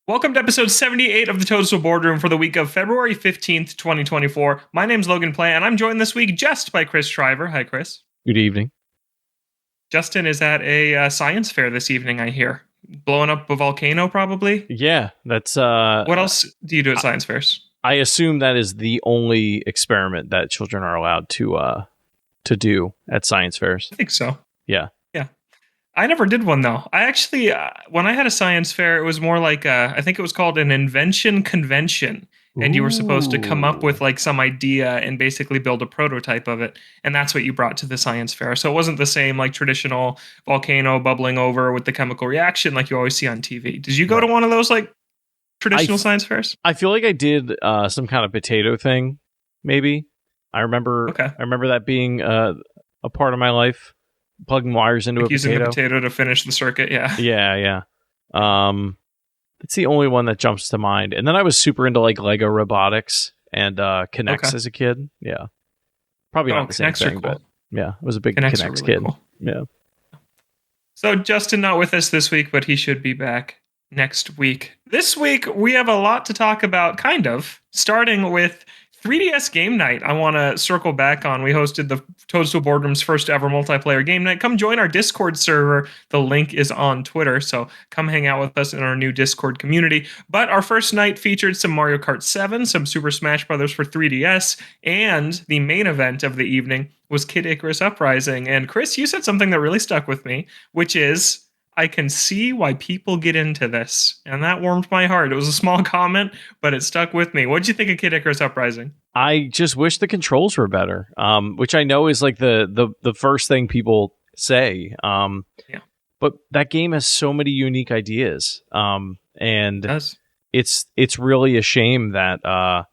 Welcome to episode 78 of the Toadstool Boardroom for the week of February 15th, 2024. My name's Logan Play, and I'm joined this week just by Chris Shriver. Hi, Chris. Good evening. Justin is at a science fair this evening, I hear. Blowing up a volcano, probably? Yeah, that's... What else do you do at science fairs? I assume that is the only experiment that children are allowed to do at science fairs. I think so. Yeah. I never did one, though. I actually, when I had a science fair, it was more like, I think it was called an invention convention. And you were supposed to come up with like some idea and basically build a prototype of it. And that's what you brought to the science fair. So it wasn't the same like traditional volcano bubbling over with the chemical reaction like you always see on TV. Did you go to one of those like traditional science fairs? I feel like I did some kind of potato thing, maybe. I remember that being a part of my life. Plugging wires into like a using potato. The potato to finish the circuit, yeah. Yeah. That's the only one that jumps to mind. And then I was super into like Lego robotics and Kinects as a kid. Yeah. Probably not the same thing, cool. But yeah, I was a big Kinects really kid. Cool. Yeah. So Justin not with us this week, but he should be back next week. This week, we have a lot to talk about, kind of, starting with 3DS Game Night. I want to circle back on. We hosted the Toadstool Boardroom's first ever multiplayer game night. Come join our Discord server. The link is on Twitter, so come hang out with us in our new Discord community. But our first night featured some Mario Kart 7, some Super Smash Bros. For 3DS, and the main event of the evening was Kid Icarus Uprising. And Chris, you said something that really stuck with me, which is, I can see why people get into this. And that warmed my heart. It was a small comment, but it stuck with me. What'd you think of Kid Icarus Uprising? I just wish the controls were better, which I know is like the first thing people say. But that game has so many unique ideas. And it's really a shame that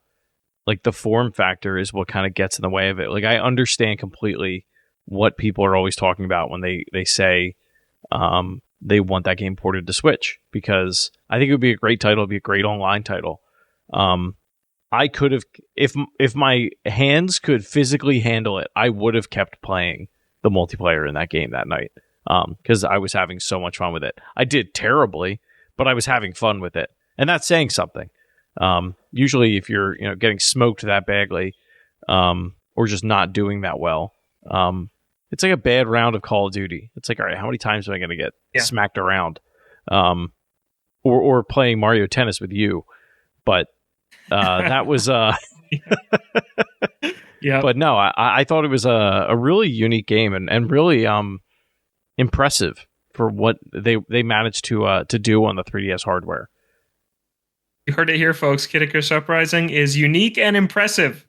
like the form factor is what kind of gets in the way of it. Like I understand completely what people are always talking about when they say they want that game ported to Switch, because I think it would be a great title. It'd be a great online title. I could have, if my hands could physically handle it, I would have kept playing the multiplayer in that game that night, because I was having so much fun with it. I did terribly, but I was having fun with it, and that's saying something. Usually, if you're getting smoked that badly, or just not doing that well, it's like a bad round of Call of Duty. It's like, all right, how many times am I going to get smacked around? Or playing Mario Tennis with you. But that was... yeah. But no, I thought it was a really unique game and really impressive for what they managed to do on the 3DS hardware. You heard it here, folks. Kid Icarus Uprising is unique and impressive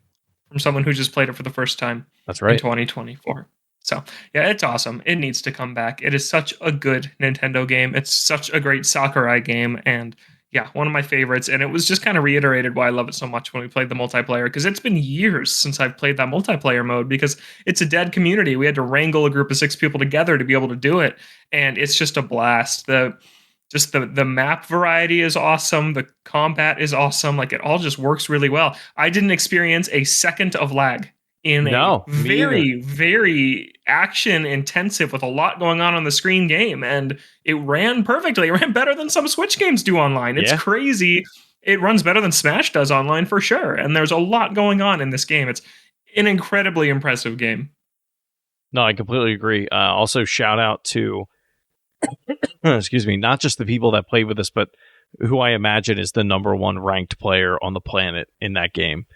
from someone who just played it for the first time. That's right. In 2024. So, yeah, it's awesome. It needs to come back. It is such a good Nintendo game. It's such a great Sakurai game. And yeah, one of my favorites. And it was just kind of reiterated why I love it so much when we played the multiplayer, because it's been years since I've played that multiplayer mode, because it's a dead community. We had to wrangle a group of 6 people together to be able to do it. And it's just a blast. The map variety is awesome. The combat is awesome. Like, it all just works really well. I didn't experience a second of lag in a very, very action intensive with a lot going on the screen game. And it ran perfectly. It ran better than some Switch games do online. It's crazy. It runs better than Smash does online for sure. And there's a lot going on in this game. It's an incredibly impressive game. No, I completely agree. Also, shout out to, excuse me, not just the people that played with us, but who I imagine is the #1 ranked player on the planet in that game.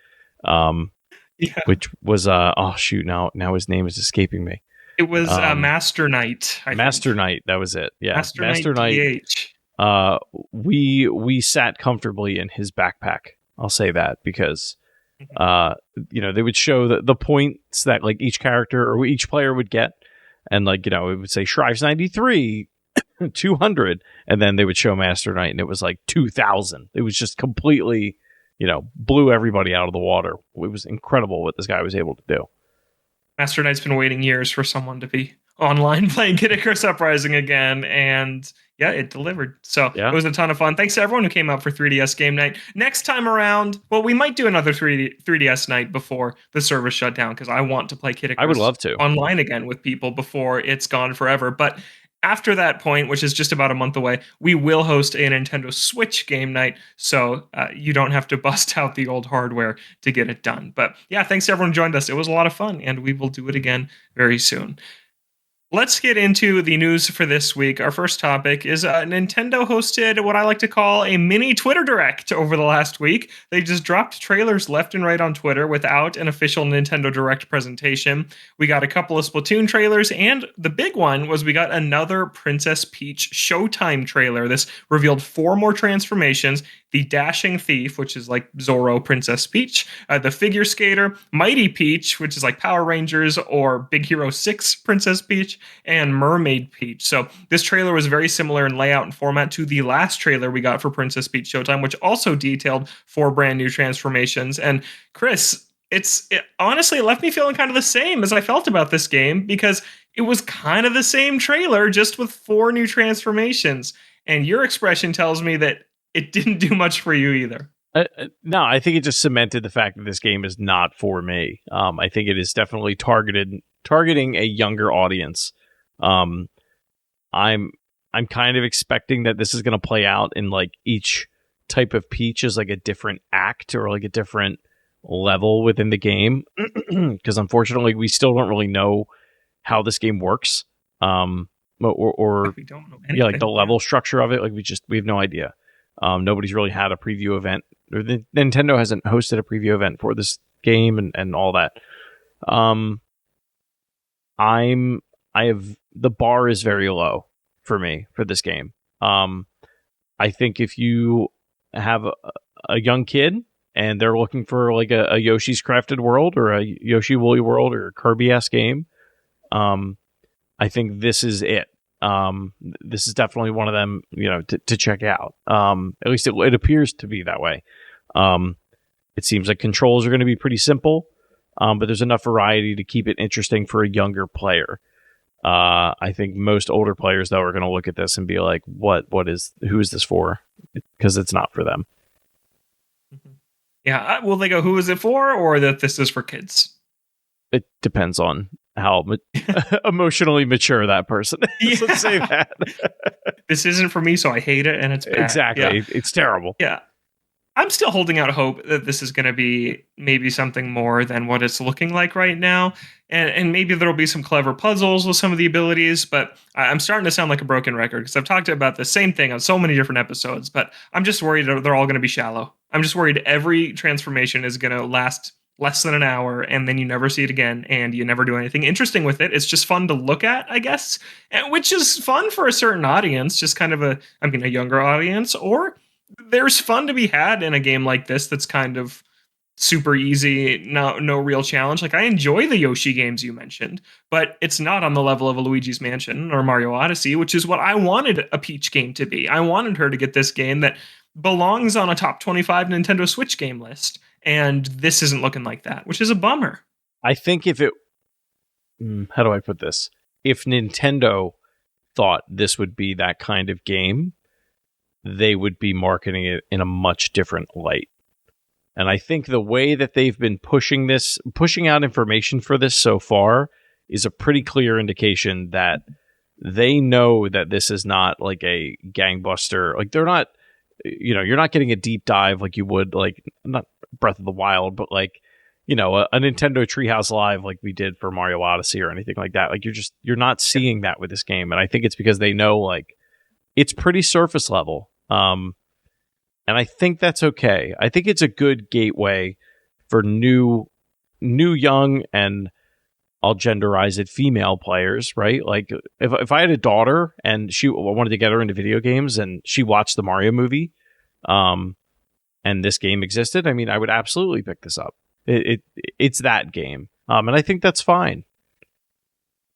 Which was now his name is escaping me. It was Master Knight. Master Knight, that was it. Yeah, Master Knight. We sat comfortably in his backpack. I'll say that because they would show the points that like each character or each player would get, and like it would say Shrives 93, 200, and then they would show Master Knight, and it was like 2,000. It was just completely. Blew everybody out of the water. It was incredible what this guy was able to do. Master Knight's been waiting years for someone to be online playing Kid Icarus Uprising again, and yeah, it delivered. So It was a ton of fun. Thanks to everyone who came out for 3DS Game Night. Next time around, well, we might do another 3DS night before the server shut down, because I want to play Kid Icarus I would love to. Online again with people before it's gone forever. But after that point, which is just about a month away, we will host a Nintendo Switch game night. So you don't have to bust out the old hardware to get it done. But yeah, thanks to everyone who joined us. It was a lot of fun, and we will do it again very soon. Let's get into the news for this week. Our first topic is Nintendo hosted what I like to call a mini Twitter Direct over the last week. They just dropped trailers left and right on Twitter without an official Nintendo Direct presentation. We got a couple of Splatoon trailers, and the big one was we got another Princess Peach Showtime trailer. This revealed 4 more transformations: the Dashing Thief, which is like Zorro Princess Peach, the Figure Skater, Mighty Peach, which is like Power Rangers or Big Hero 6 Princess Peach, and Mermaid Peach. So this trailer was very similar in layout and format to the last trailer we got for Princess Peach Showtime, which also detailed 4 brand new transformations. And Chris, honestly, it left me feeling kind of the same as I felt about this game, because it was kind of the same trailer, just with 4 new transformations. And your expression tells me that it didn't do much for you either. No, I think it just cemented the fact that this game is not for me. I think it is definitely targeting a younger audience. I'm kind of expecting that this is going to play out in like each type of Peach is like a different act or like a different level within the game, because unfortunately we still don't really know how this game works. Or we don't know anything. like the level structure of it. Like we have no idea. Nobody's really had a preview event, or Nintendo hasn't hosted a preview event for this game and all that. The bar is very low for me for this game. I think if you have a young kid and they're looking for like a Yoshi's Crafted World or a Yoshi Woolly World or a Kirby-esque game, I think this is it. This is definitely one of them, to check out. At least it appears to be that way. It seems like controls are going to be pretty simple, but there's enough variety to keep it interesting for a younger player. I think most older players, though, are going to look at this and be like, who is this for? Because it's not for them. Yeah. Will they go, who is it for? Or that this is for kids? It depends on how emotionally mature that person is. Let's say that. This isn't for me, so I hate it, and it's bad. Exactly. Yeah. It's terrible. Yeah. I'm still holding out hope that this is going to be maybe something more than what it's looking like right now. And maybe there'll be some clever puzzles with some of the abilities, but I'm starting to sound like a broken record because I've talked about the same thing on so many different episodes, but I'm just worried they're all going to be shallow. I'm just worried every transformation is going to last less than an hour, and then you never see it again, and you never do anything interesting with it. It's just fun to look at, I guess, which is fun for a certain audience, just kind of a younger audience, or there's fun to be had in a game like this that's kind of super easy, no real challenge. Like, I enjoy the Yoshi games you mentioned, but it's not on the level of a Luigi's Mansion or Mario Odyssey, which is what I wanted a Peach game to be. I wanted her to get this game that belongs on a top 25 Nintendo Switch game list, and this isn't looking like that, which is a bummer. I think if it... how do I put this? If Nintendo thought this would be that kind of game, they would be marketing it in a much different light. And I think the way that they've been pushing out information for this so far is a pretty clear indication that they know that this is not like a gangbuster. Like, they're not, you're not getting a deep dive like you would, like, not Breath of the Wild, but like, a Nintendo Treehouse Live like we did for Mario Odyssey or anything like that. Like, you're not seeing that with this game. And I think it's because they know, like, it's pretty surface level. And I think that's okay. I think it's a good gateway for new, young, and I'll genderize it, female players, right? Like, if I had a daughter and I wanted to get her into video games and she watched the Mario movie, and this game existed, I would absolutely pick this up. It's that game. And I think that's fine.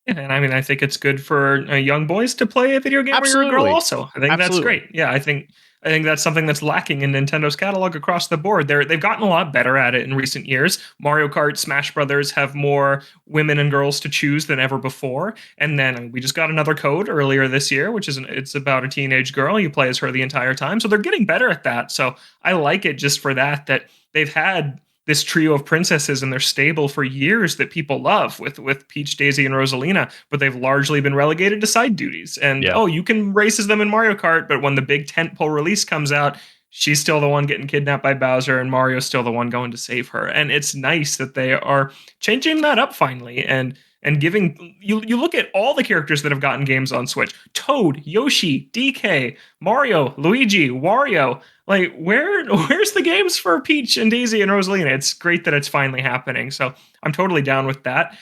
Yeah, and I think it's good for young boys to play a video game Absolutely. where you're a girl also. I think Absolutely. That's great. Yeah, I think that's something that's lacking in Nintendo's catalog across the board. They've gotten a lot better at it in recent years. Mario Kart, Smash Brothers have more women and girls to choose than ever before. And then we just got another code earlier this year, which it's about a teenage girl. You play as her the entire time. So they're getting better at that. So I like it just for that they've had this trio of princesses and their stable for years that people love with Peach, Daisy, and Rosalina, but they've largely been relegated to side duties. And Yeah. oh, you can race as them in Mario Kart, but when the big tentpole release comes out, she's still the one getting kidnapped by Bowser, and Mario's still the one going to save her. And it's nice that they are changing that up finally, and giving you look at all the characters that have gotten games on Switch: Toad, Yoshi, DK, Mario, Luigi, Wario. Like, where's the games for Peach and Daisy and Rosalina? It's great that it's finally happening. So I'm totally down with that.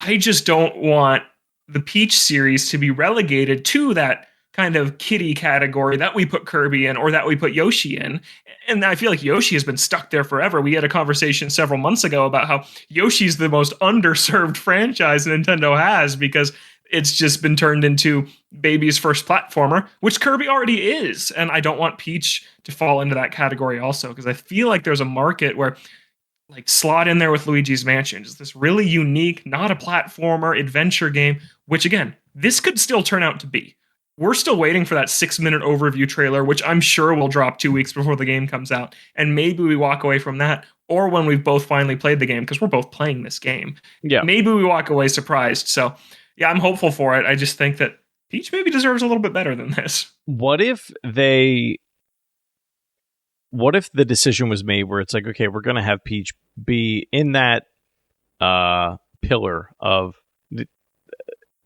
I just don't want the Peach series to be relegated to that kind of kiddie category that we put Kirby in or that we put Yoshi in. And I feel like Yoshi has been stuck there forever. We had a conversation several months ago about how Yoshi's the most underserved franchise Nintendo has because it's just been turned into baby's first platformer, which Kirby already is. And I don't want Peach to fall into that category also, because I feel like there's a market where, like, slot in there with Luigi's Mansion. It's this really unique, not a platformer adventure game, which again, this could still turn out to be. We're still waiting for that 6-minute overview trailer, which I'm sure will drop 2 weeks before the game comes out. And maybe we walk away from that, or when we've both finally played the game, because we're both playing this game. Yeah. Maybe we walk away surprised. So, yeah, I'm hopeful for it. I just think that Peach maybe deserves a little bit better than this. What if the decision was made where it's like, okay, we're going to have Peach be in that pillar of the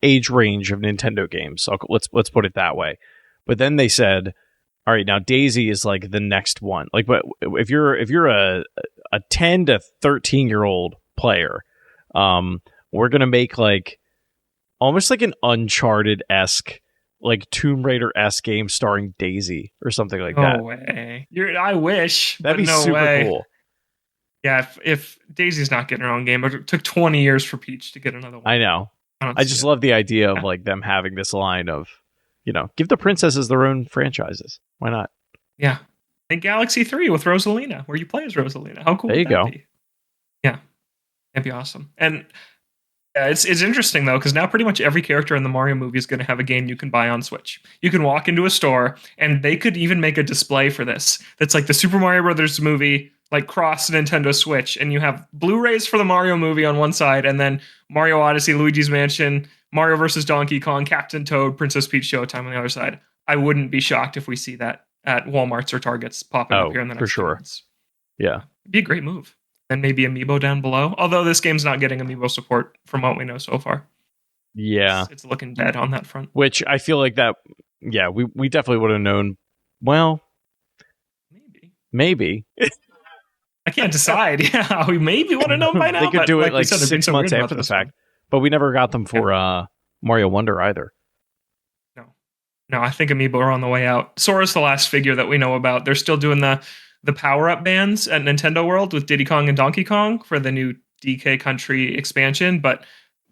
age range of Nintendo games. So let's put it that way. But then they said, all right, now Daisy is like the next one. Like, but if you're a 10 to 13-year-old player, we're going to make like almost like an Uncharted-esque, like Tomb Raider-esque game starring Daisy or something like that. No way. I wish. That'd be no super way. cool. Yeah, if Daisy's not getting her own game, it took 20 years for Peach to get another one. I know. I just love the idea of like them having this line of, give the princesses their own franchises. Why not? Yeah. And Galaxy 3 with Rosalina, where you play as Rosalina. How cool there you would that go. be? Yeah. That'd be awesome. And it's interesting, though, because now pretty much every character in the Mario movie is going to have a game you can buy on Switch. You can walk into a store, and they could even make a display for this. That's like the Super Mario Brothers movie, like cross Nintendo Switch, and you have Blu-rays for the Mario movie on one side, and then Mario Odyssey, Luigi's Mansion, Mario vs. Donkey Kong, Captain Toad, Princess Peach Showtime on the other side. I wouldn't be shocked if we see that at Walmarts or Targets popping up here in the next for sure. months. Yeah. It'd be a great move. And maybe Amiibo down below. Although this game's not getting Amiibo support from what we know so far. Yeah. It's looking dead on that front. Which I feel like that, yeah, we definitely would have known. Well, maybe. I can't decide. Yeah, we maybe would have known by now. They could do it like said, 6 months after the fact. But we never got them for Mario Wonder either. No, I think Amiibo are on the way out. Sora's the last figure that we know about. They're still doing the power-up bands at Nintendo World with Diddy Kong and Donkey Kong for the new DK Country expansion, but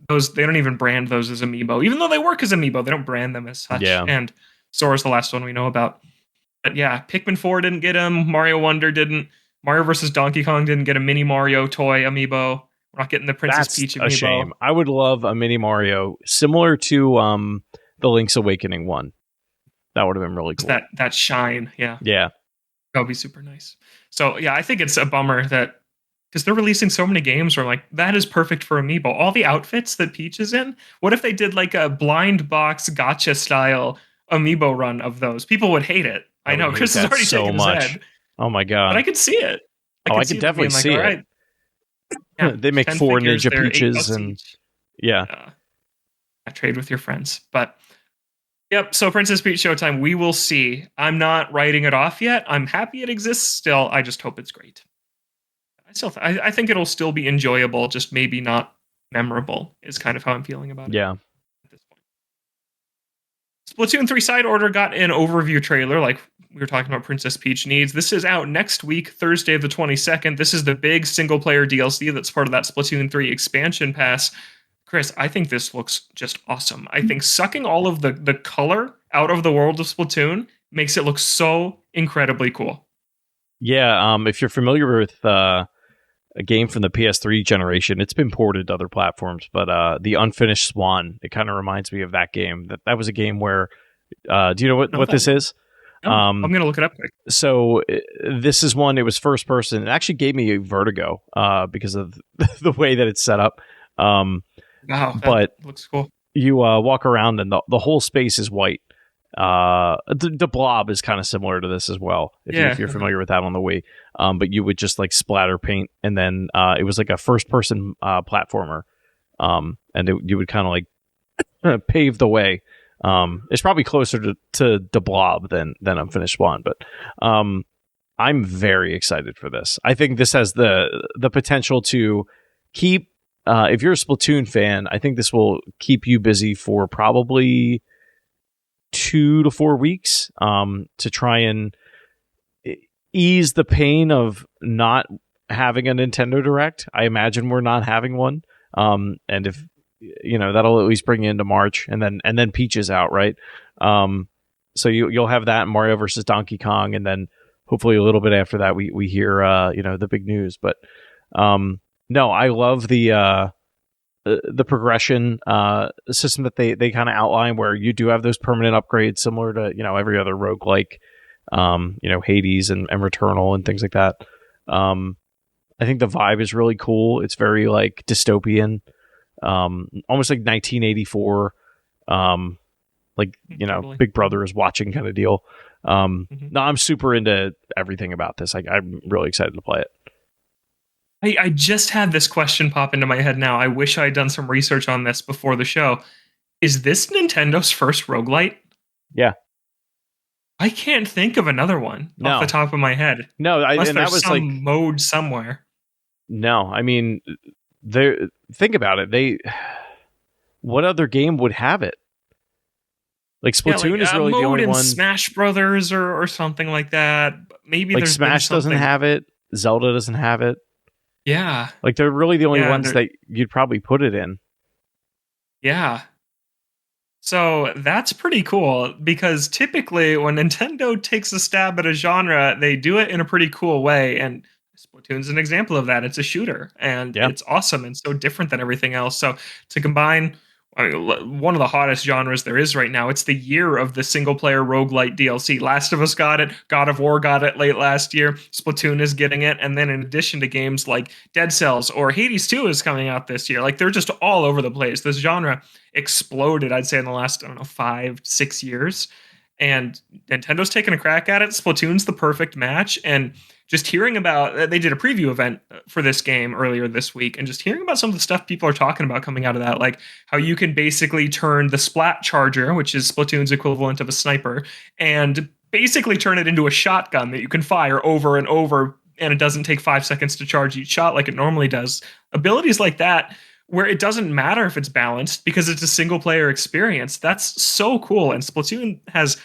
they don't even brand those as Amiibo. Even though they work as Amiibo, they don't brand them as such. Yeah. And Sora's the last one we know about. But yeah, Pikmin 4 didn't get him. Mario Wonder didn't. Mario vs. Donkey Kong didn't get a Mini Mario toy Amiibo. We're not getting the Princess Peach Amiibo. That's a shame. I would love a Mini Mario similar to the Link's Awakening one. That would have been really cool. That shine, yeah. Yeah. That would be super nice. So yeah, I think it's a bummer that, because they're releasing so many games where I'm like, that is perfect for Amiibo. All the outfits that Peach is in, what if they did like a blind box gotcha style Amiibo run of those? People would hate it. I know, Chris has already taken his head. Oh my god. But I could see it. I could definitely see it. Right, yeah, they make 4 Ninja Peaches and yeah. I trade with your friends. But yep, so Princess Peach Showtime, we will see. I'm not writing it off yet. I'm happy it exists still. I just hope it's great. I think it'll still be enjoyable, just maybe not memorable is kind of how I'm feeling about it. Yeah. At this point. Splatoon 3 Side Order got an overview trailer, like we were talking about Princess Peach needs. This is out next week, Thursday the 22nd. This is the big single-player DLC that's part of that Splatoon 3 expansion pass. Chris, I think this looks just awesome. I think sucking all of the color out of the world of Splatoon makes it look so incredibly cool. Yeah, if you're familiar with a game from the PS3 generation, it's been ported to other platforms, but The Unfinished Swan, it kind of reminds me of that game. That was a game where, do you know what this is? Oh, I'm going to look it up quick. So this is one, it was first person. It actually gave me a vertigo because of the way that it's set up. Wow, that looks cool. You walk around and the whole space is white. The blob is kind of similar to this as well, if you're familiar with that on the Wii. But you would just like splatter paint, and then it was like a first person platformer. You would kind of like pave the way. It's probably closer to the blob than Unfinished Swan, but I'm very excited for this. I think this has the potential to keep. If you're a Splatoon fan, I think this will keep you busy for probably 2 to 4 weeks to try and ease the pain of not having a Nintendo Direct. I imagine we're not having one. And if that'll at least bring you into March, and then Peach is out, right? So you'll have that Mario versus Donkey Kong, and then hopefully a little bit after that we hear the big news. But no, I love the progression system that they kind of outline, where you do have those permanent upgrades similar to every other roguelike, Hades and Returnal and things like that. I think the vibe is really cool. It's very like dystopian, almost like 1984, totally. Big Brother is watching kind of deal. No, I'm super into everything about this. I'm really excited to play it. I just had this question pop into my head now. I wish I had done some research on this before the show. Is this Nintendo's first roguelite? Yeah. I can't think of another one off the top of my head. No, unless and there's that was some like mode somewhere. No, I mean, think about it. What other game would have it? Like Splatoon is really the only one. Smash Brothers or something like that. Maybe like Smash doesn't have it. Zelda doesn't have it. Yeah. Like they're really the only ones that you'd probably put it in. Yeah. So that's pretty cool, because typically when Nintendo takes a stab at a genre, they do it in a pretty cool way. And Splatoon's an example of that. It's a shooter, and it's awesome and so different than everything else. So to combine one of the hottest genres there is right now, it's the year of the single-player roguelite DLC. Last of Us got it. God of War got it late last year. Splatoon is getting it. And then in addition to games like Dead Cells or Hades 2 is coming out this year. Like, they're just all over the place. This genre exploded, I'd say, in the last, 5-6 years. And Nintendo's taking a crack at it. Splatoon's the perfect match. And just hearing about, they did a preview event for this game earlier this week, and just hearing about some of the stuff people are talking about coming out of that, like how you can basically turn the Splat Charger, which is Splatoon's equivalent of a sniper, and basically turn it into a shotgun that you can fire over and over, and it doesn't take 5 seconds to charge each shot like it normally does. Abilities like that, where it doesn't matter if it's balanced because it's a single player experience. That's so cool. And Splatoon has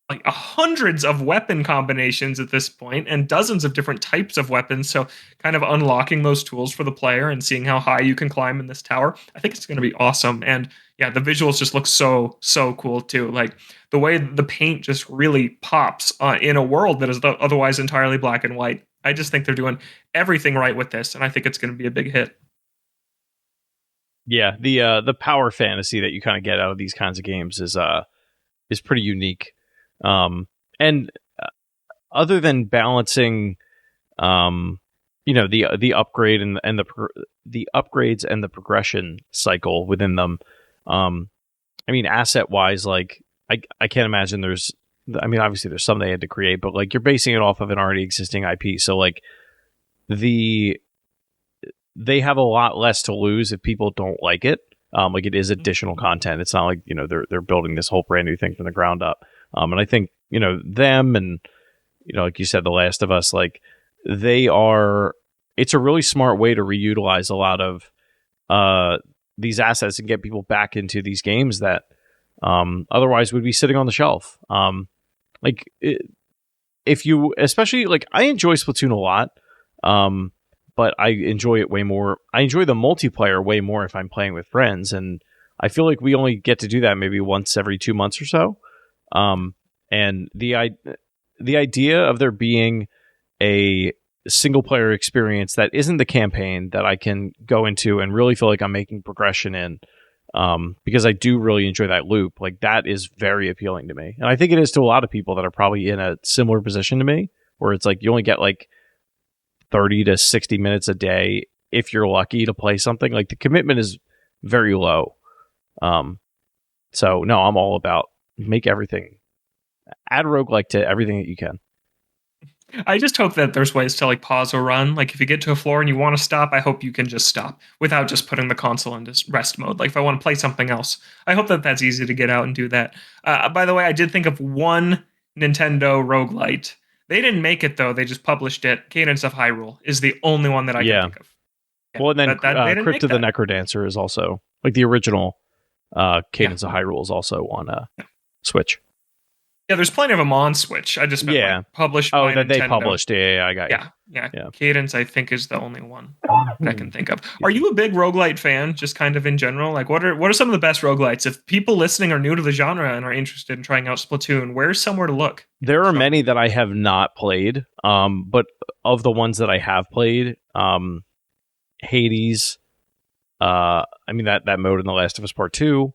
like hundreds of weapon combinations at this point, and dozens of different types of weapons. So kind of unlocking those tools for the player and seeing how high you can climb in this tower, I think it's going to be awesome. And yeah, the visuals just look so cool too. Like the way the paint just really pops in a world that is otherwise entirely black and white. I just think they're doing everything right with this, and I think it's going to be a big hit. Yeah, the power fantasy that you kind of get out of these kinds of games is pretty unique. And other than balancing, the upgrade and the upgrades and the progression cycle within them, I mean, asset wise, like I can't imagine obviously there's some they had to create, but like you're basing it off of an already existing IP. So like they have a lot less to lose if people don't like it. Like it is additional content. It's not like, they're building this whole brand new thing from the ground up. And I think, them and, like you said, The Last of Us, like it's a really smart way to reutilize a lot of these assets and get people back into these games that otherwise would be sitting on the shelf. Especially like I enjoy Splatoon a lot. But I enjoy it way more. I enjoy the multiplayer way more if I'm playing with friends. And I feel like we only get to do that maybe once every 2 months or so. And the idea of there being a single player experience that isn't the campaign that I can go into and really feel like I'm making progression in, because I do really enjoy that loop. Like that is very appealing to me, and I think it is to a lot of people that are probably in a similar position to me, where it's like you only get like 30 to 60 minutes a day if you're lucky to play something. Like the commitment is very low. So no, I'm all about make everything, add roguelike to everything that you can. I just hope that there's ways to like pause or run. Like if you get to a floor and you want to stop, I hope you can just stop without just putting the console into rest mode. Like if I want to play something else, I hope that that's easy to get out and do that. By the way, I did think of one Nintendo roguelite. They didn't make it though. They just published it. Cadence of Hyrule is the only one that I can think of. Yeah, well, and then Crypt of the Necrodancer is also like the original Cadence of Hyrule is also on Switch. Yeah, there's plenty of them on Switch. I just meant like, published by that Nintendo. They published. Yeah, I got you. Yeah. Cadence, I think, is the only one that I can think of. Are you a big roguelite fan, just kind of in general? Like, what are some of the best roguelites? If people listening are new to the genre and are interested in trying out Splatoon, where's somewhere to look? There are many that I have not played, but of the ones that I have played, Hades, I mean, that mode in The Last of Us Part 2,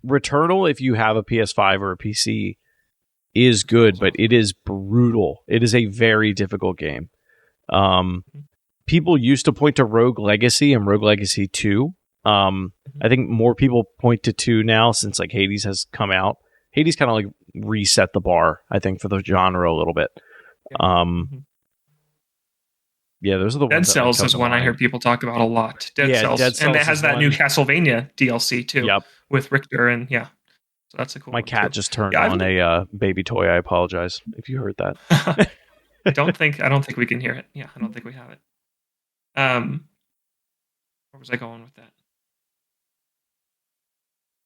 Returnal, if you have a PS5 or a PC, is good, but it is brutal. It is a very difficult game. People used to point to Rogue Legacy and Rogue Legacy 2. I think more people point to 2 now since like Hades has come out. Hades kind of like reset the bar, I think, for the genre a little bit. Yeah, those are the Dead ones. Cells is one I hear people talk about a lot. Dead Cells. And it has that new Castlevania DLC too. Yep. With Richter and so that's a cool My one cat too. just turned on a baby toy. I apologize if you heard that. I don't think we can hear it. Yeah, I don't think we have it. Where was I going with that?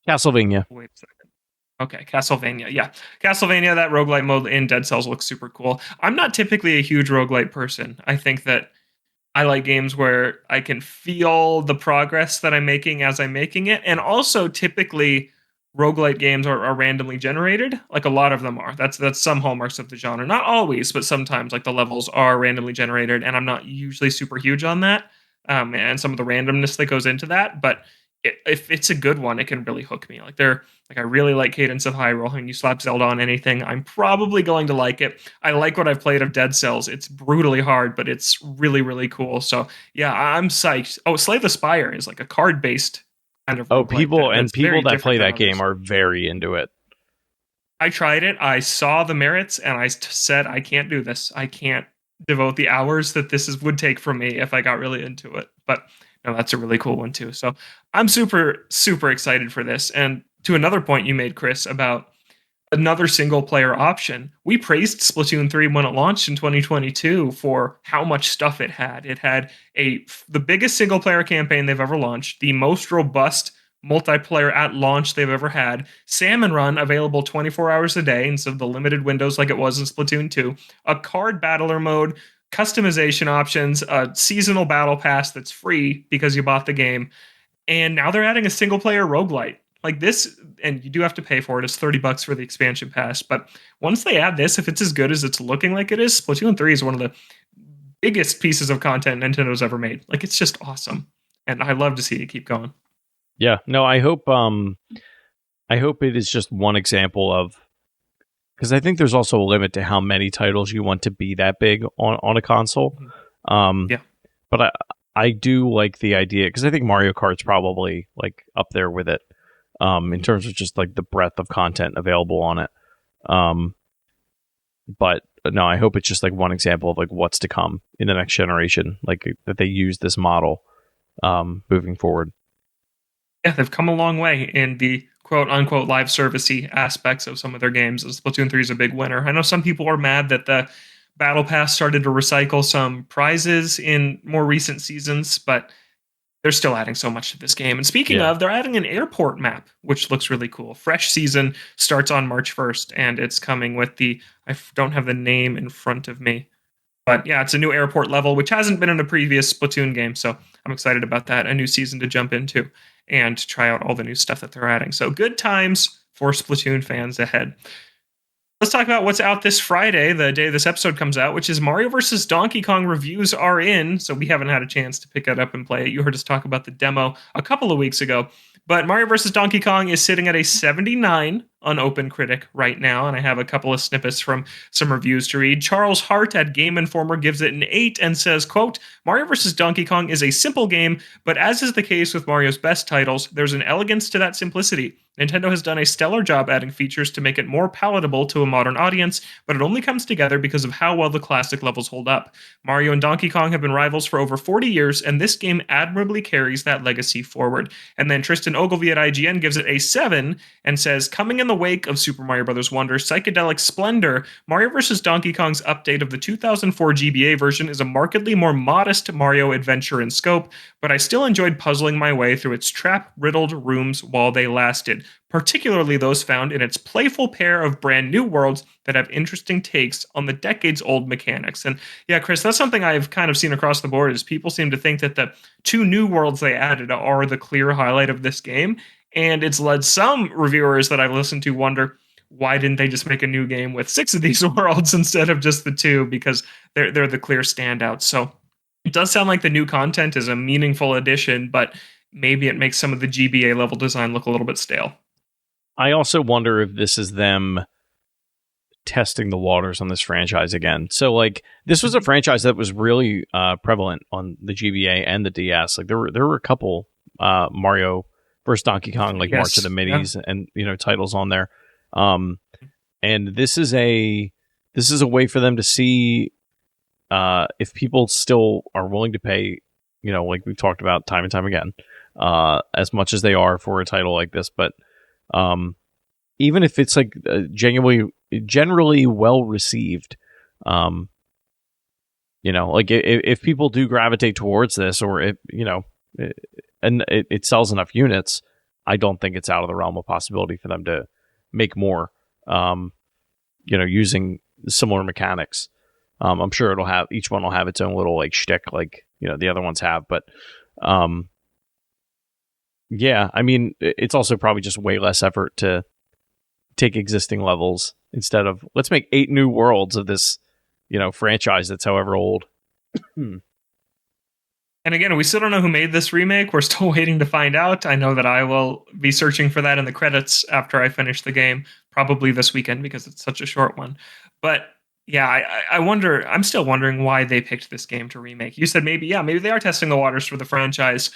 Castlevania. Wait a second. Okay, Castlevania. Yeah. Castlevania, that roguelite mode in Dead Cells looks super cool. I'm not typically a huge roguelite person. I think that I like games where I can feel the progress that I'm making as I'm making it. And also typically roguelite games are randomly generated. Like a lot of them are. That's some hallmarks of the genre. Not always, but sometimes like the levels are randomly generated, and I'm not usually super huge on that. And some of the randomness that goes into that. But if it's a good one, it can really hook me. I really like Cadence of Hyrule, and you slap Zelda on anything, I'm probably going to like it. I like what I've played of Dead Cells. It's brutally hard, but it's really, really cool. So yeah, I'm psyched. Oh, Slay the Spire is like a card-based kind of people that play that game are very into it. I tried it. I saw the merits, and I said, I can't do this. I can't devote the hours that would take from me if I got really into it. But no, that's a really cool one too. So I'm super, super excited for this. And to another point you made, Chris, about another single player option, we praised Splatoon 3 when it launched in 2022 for how much stuff it had. It had the biggest single player campaign they've ever launched, the most robust multiplayer at launch they've ever had, Salmon Run available 24 hours a day instead of the limited windows like it was in Splatoon 2, a card battler mode, customization options, a seasonal battle pass that's free because you bought the game, and now they're adding a single player roguelite. Like this, and you do have to pay for it. It's $30 for the expansion pass. But once they add this, if it's as good as it's looking like it is, Splatoon 3 is one of the biggest pieces of content Nintendo's ever made. Like it's just awesome. And I love to see it keep going. Yeah. No, I hope it is just one example of, because I think there's also a limit to how many titles you want to be that big on a console. But I do like the idea, because I think Mario Kart's probably like up there with it. In terms of just like the breadth of content available on it. But no, I hope it's just like one example of like what's to come in the next generation, like that they use this model moving forward. Yeah, they've come a long way in the quote unquote live servicey aspects of some of their games. Splatoon 3 is a big winner. I know some people are mad that the Battle Pass started to recycle some prizes in more recent seasons, but they're still adding so much to this game. And speaking of, they're adding an airport map, which looks really cool. Fresh season starts on March 1st, and it's coming with I don't have the name in front of me. But yeah, it's a new airport level, which hasn't been in a previous Splatoon game. So I'm excited about that. A new season to jump into and try out all the new stuff that they're adding. So good times for Splatoon fans ahead. Let's talk about what's out this Friday, the day this episode comes out, which is Mario vs. Donkey Kong reviews are in, so we haven't had a chance to pick that up and play it. You heard us talk about the demo a couple of weeks ago, But Mario vs. Donkey Kong is sitting at a 79 on OpenCritic right now, and I have a couple of snippets from some reviews to read. Charles Hart at Game Informer gives it an 8 and says, quote, Mario vs. Donkey Kong is a simple game, but as is the case with Mario's best titles, there's an elegance to that simplicity. Nintendo has done a stellar job adding features to make it more palatable to a modern audience, but it only comes together because of how well the classic levels hold up. Mario and Donkey Kong have been rivals for over 40 years, and this game admirably carries that legacy forward. And then Tristan Ogilvie at IGN gives it a 7 and says, coming in the wake of Super Mario Bros. Wonder's psychedelic splendor, Mario vs. Donkey Kong's update of the 2004 GBA version is a markedly more modest Mario adventure in scope, but I still enjoyed puzzling my way through its trap-riddled rooms while they lasted, particularly those found in its playful pair of brand new worlds that have interesting takes on the decades-old mechanics. And yeah, Chris, that's something I've kind of seen across the board is people seem to think that the 2 new worlds they added are the clear highlight of this game. And it's led some reviewers that I've listened to wonder, why didn't they just make a new game with 6 of these worlds instead of just the 2? Because they're the clear standouts. So it does sound like the new content is a meaningful addition, but maybe it makes some of the GBA level design look a little bit stale. I also wonder if this is them testing the waters on this franchise again. So, like, this was a franchise that was really prevalent on the GBA and the DS. Like, there were a couple Mario vs. Donkey Kong, like March of the Middies, and titles on there. And this is a way for them to see if people still are willing to pay, like we've talked about time and time again, as much as they are for a title like this. But even if it's like generally well received, like if people do gravitate towards this, or if and it sells enough units, I don't think it's out of the realm of possibility for them to make more, using similar mechanics. I'm sure each one will have its own little like shtick, like the other ones have, but yeah, I mean, it's also probably just way less effort to take existing levels instead of let's make 8 new worlds of this, franchise that's however old. And again, we still don't know who made this remake. We're still waiting to find out. I know that I will be searching for that in the credits after I finish the game, probably this weekend because it's such a short one. But yeah, I wonder, I'm still wondering why they picked this game to remake. You said maybe they are testing the waters for the franchise.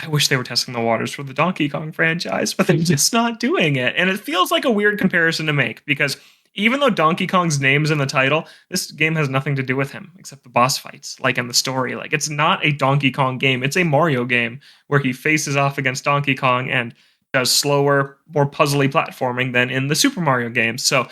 I wish they were testing the waters for the Donkey Kong franchise, but they're just not doing it. And it feels like a weird comparison to make because even though Donkey Kong's name's in the title, this game has nothing to do with him except the boss fights, like in the story. Like, it's not a Donkey Kong game. It's a Mario game where he faces off against Donkey Kong and does slower, more puzzly platforming than in the Super Mario games. So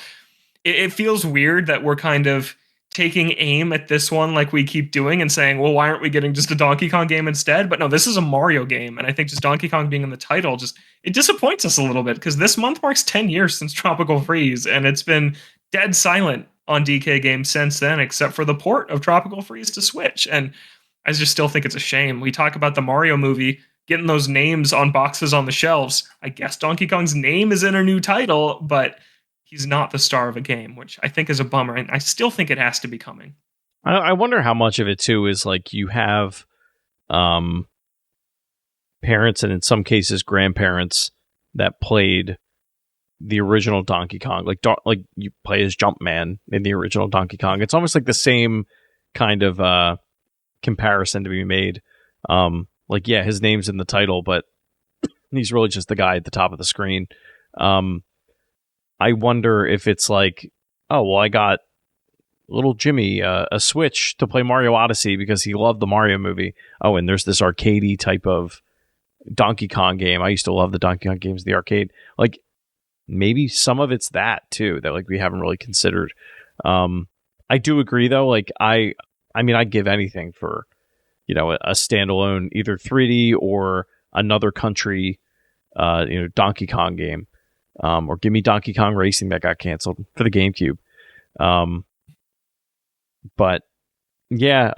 it feels weird that we're kind of taking aim at this one like we keep doing and saying, well, why aren't we getting just a Donkey Kong game instead? But no, this is a Mario game. And I think just Donkey Kong being in the title, it disappoints us a little bit because this month marks 10 years since Tropical Freeze. And it's been dead silent on DK games since then, except for the port of Tropical Freeze to Switch. And I just still think it's a shame. We talk about the Mario movie, getting those names on boxes on the shelves. I guess Donkey Kong's name is in a new title, but he's not the star of a game, which I think is a bummer. And I still think it has to be coming. I wonder how much of it, too, is like you have parents and in some cases grandparents that played the original Donkey Kong. Like you play as Jumpman in the original Donkey Kong. It's almost like the same kind of comparison to be made. His name's in the title, but he's really just the guy at the top of the screen. I wonder if it's like, oh, well, I got little Jimmy a Switch to play Mario Odyssey because he loved the Mario movie. Oh, and there's this arcadey type of Donkey Kong game. I used to love the Donkey Kong games in the arcade. Like, maybe some of it's that, too, that like we haven't really considered. I do agree, though. Like, I mean, I'd give anything for, a standalone either 3D or another country, Donkey Kong game. Or give me Donkey Kong Racing that got canceled for the GameCube. But yeah,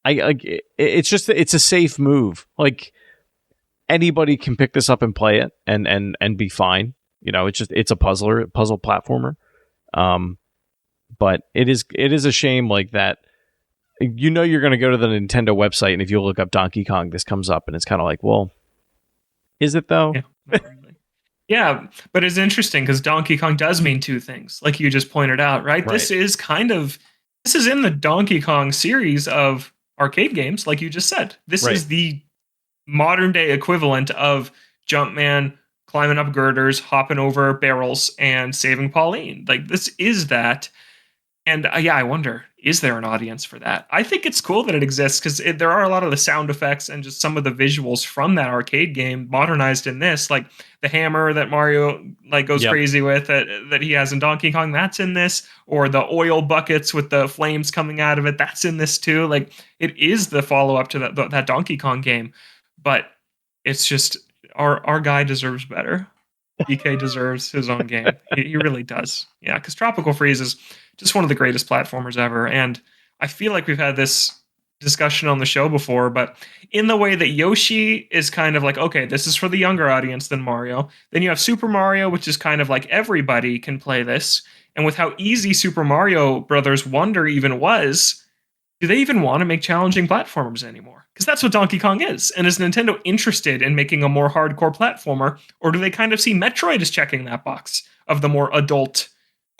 it's a safe move. Like, anybody can pick this up and play it and be fine. It's a puzzle platformer. But it is a shame like that. you know you're going to go to the Nintendo website, and if you look up Donkey Kong, this comes up, and it's kind of like, well, is it though? Yeah, not really. Yeah, but it's interesting because Donkey Kong does mean two things, like you just pointed out, right? Right. This is in the Donkey Kong series of arcade games, like you just said. This Right. is the modern day equivalent of Jumpman climbing up girders, hopping over barrels, and saving Pauline. Like this is that. And yeah, I wonder, is there an audience for that? I think it's cool that it exists because there are a lot of the sound effects and just some of the visuals from that arcade game modernized in this, like the hammer that Mario like goes Yep. crazy with that he has in Donkey Kong. That's in this, or the oil buckets with the flames coming out of it. That's in this too. Like it is the follow up to that Donkey Kong game, but it's just our guy deserves better. DK deserves his own game. He really does. Yeah, because Tropical Freeze is just one of the greatest platformers ever. And I feel like we've had this discussion on the show before, but in the way that Yoshi is kind of like, okay, this is for the younger audience than Mario. Then you have Super Mario, which is kind of like everybody can play this. And with how easy Super Mario Brothers Wonder even was, do they even want to make challenging platformers anymore? Because that's what Donkey Kong is. And is Nintendo interested in making a more hardcore platformer, or do they kind of see Metroid as checking that box of the more adult,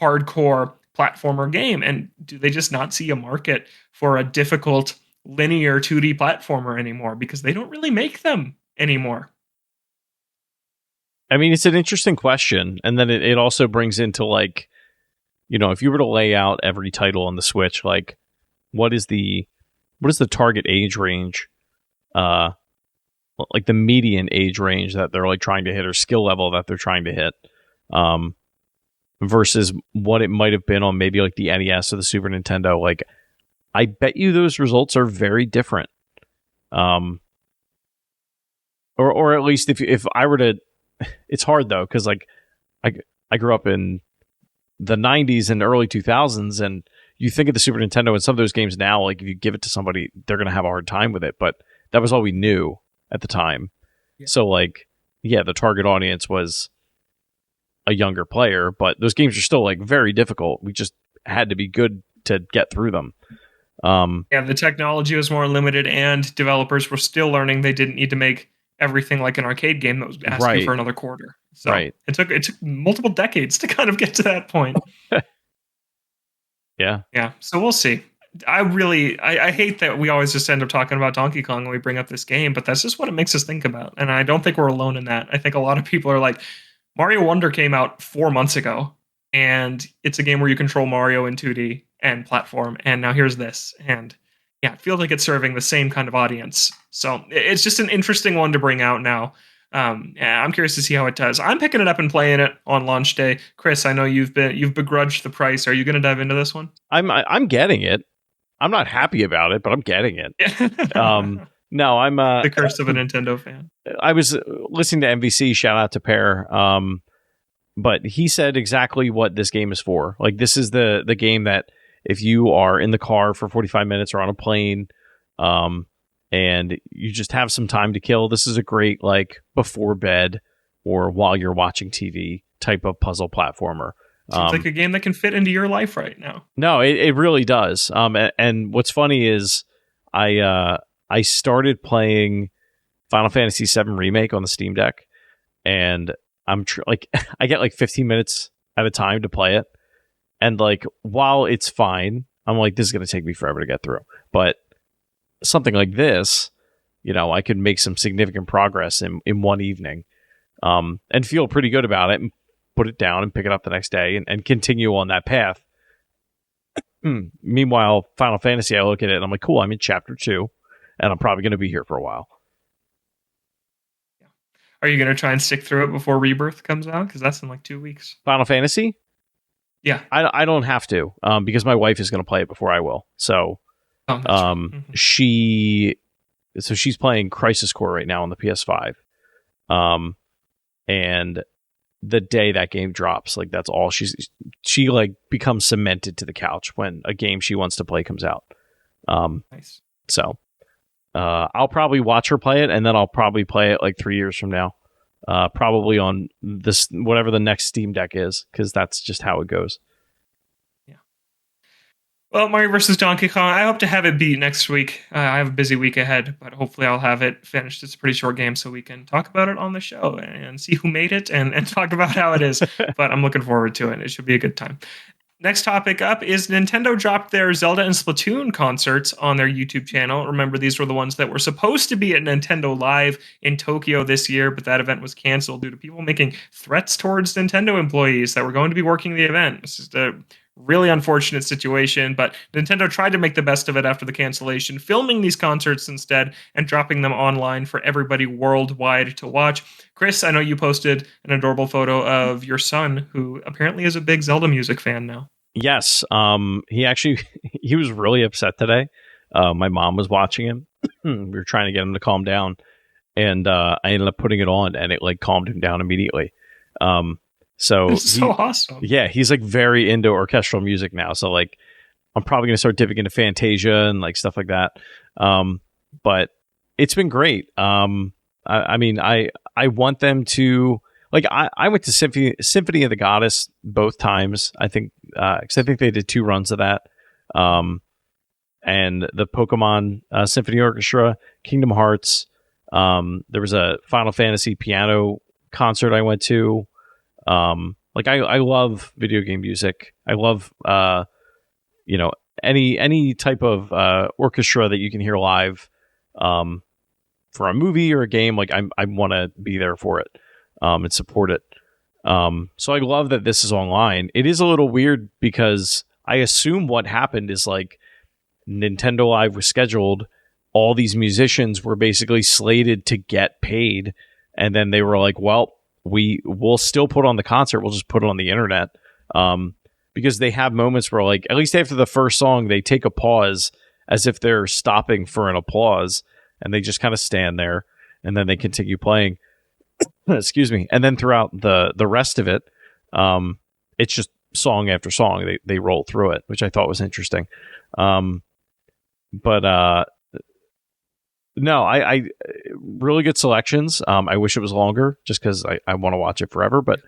hardcore platformer game? And do they just not see a market for a difficult linear 2D platformer anymore because they don't really make them anymore? I mean, it's an interesting question. And then it also brings into like, you know, if you were to lay out every title on the Switch, like what is the target age range, like the median age range that they're like trying to hit, or skill level that they're trying to hit, versus what it might have been on maybe like the NES or the Super Nintendo. Like, I bet you those results are very different. Or at least if I were to, it's hard though, because like I grew up in the 90s and early 2000s, and you think of the Super Nintendo and some of those games now, like if you give it to somebody, they're going to have a hard time with it. But that was all we knew at the time. Yeah. So like, yeah, the target audience was a younger player, but those games are still like very difficult. We just had to be good to get through them. Yeah, the technology was more limited, and developers were still learning. They didn't need to make everything like an arcade game that was asking for another quarter. So it took multiple decades to kind of get to that point. Yeah. So we'll see. I hate that we always just end up talking about Donkey Kong when we bring up this game, but that's just what it makes us think about. And I don't think we're alone in that. I think a lot of people are like, Mario Wonder came out 4 months ago, and it's a game where you control Mario in 2D and platform, and now here's this. And yeah, it feels like it's serving the same kind of audience. So it's just an interesting one to bring out now. I'm curious to see how it does. I'm picking it up and playing it on launch day. Chris, I know you've begrudged the price. Are you going to dive into this one? I'm getting it. I'm not happy about it, but I'm getting it. No, I'm the curse of a Nintendo fan. I was listening to MVC. Shout out to Pear. But he said exactly what this game is for. Like, this is the game that if you are in the car for 45 minutes or on a plane, and you just have some time to kill, this is a great, like, before bed or while you're watching TV type of puzzle platformer. Seems like a game that can fit into your life right now. No, it really does. And what's funny is I started playing Final Fantasy VII Remake on the Steam Deck, and I'm like I get like 15 minutes at a time to play it, and like while it's fine, I'm like, this is going to take me forever to get through. But something like this, you know, I could make some significant progress in one evening, and feel pretty good about it, and put it down and pick it up the next day and continue on that path. Meanwhile, Final Fantasy, I look at it and I'm like, cool, I'm in chapter 2, and I'm probably going to be here for a while. Are you going to try and stick through it before Rebirth comes out? Because that's in like 2 weeks. Final Fantasy? Yeah. I don't have to, because my wife is going to play it before I will. So, she's playing Crisis Core right now on the PS5. And the day that game drops, like, that's all she like becomes cemented to the couch when a game she wants to play comes out. Nice. So, I'll probably watch her play it, and then I'll probably play it like 3 years from now. Probably on this, whatever the next Steam Deck is, because that's just how it goes. Yeah. Well, Mario versus Donkey Kong, I hope to have it beat next week. I have a busy week ahead, but hopefully I'll have it finished. It's a pretty short game, so we can talk about it on the show and see who made it and talk about how it is. But I'm looking forward to it. It should be a good time. Next topic up is Nintendo dropped their Zelda and Splatoon concerts on their YouTube channel. Remember, these were the ones that were supposed to be at Nintendo Live in Tokyo this year, but that event was canceled due to people making threats towards Nintendo employees that were going to be working the event. This is a really unfortunate situation, but Nintendo tried to make the best of it after the cancellation, filming these concerts instead and dropping them online for everybody worldwide to watch. Chris, I know you posted an adorable photo of your son, who apparently is a big Zelda music fan now. Yes. He was really upset today. My mom was watching him. We were trying to get him to calm down, and I ended up putting it on, and it like calmed him down immediately. So it's so awesome. Yeah, he's like very into orchestral music now. So like, I'm probably gonna start dipping into Fantasia and like stuff like that. But it's been great. I mean, I want them to like. I went to Symphony of the Goddess both times. I think because I think they did 2 runs of that. And the Pokemon Symphony Orchestra, Kingdom Hearts. There was a Final Fantasy piano concert I went to. Like I love video game music. I love any type of orchestra that you can hear live for a movie or a game. Like I want to be there for it and support it. So I love that this is online. It is a little weird because I assume what happened is like Nintendo Live was scheduled. All these musicians were basically slated to get paid, and then they were like, well, we'll still put on the concert. We'll just put it on the internet. Because they have moments where like, at least after the first song, they take a pause as if they're stopping for an applause, and they just kind of stand there and then they continue playing. Excuse me. And then throughout the rest of it, it's just song after song. They roll through it, which I thought was interesting. No, I really good selections. I wish it was longer just because I want to watch it forever. But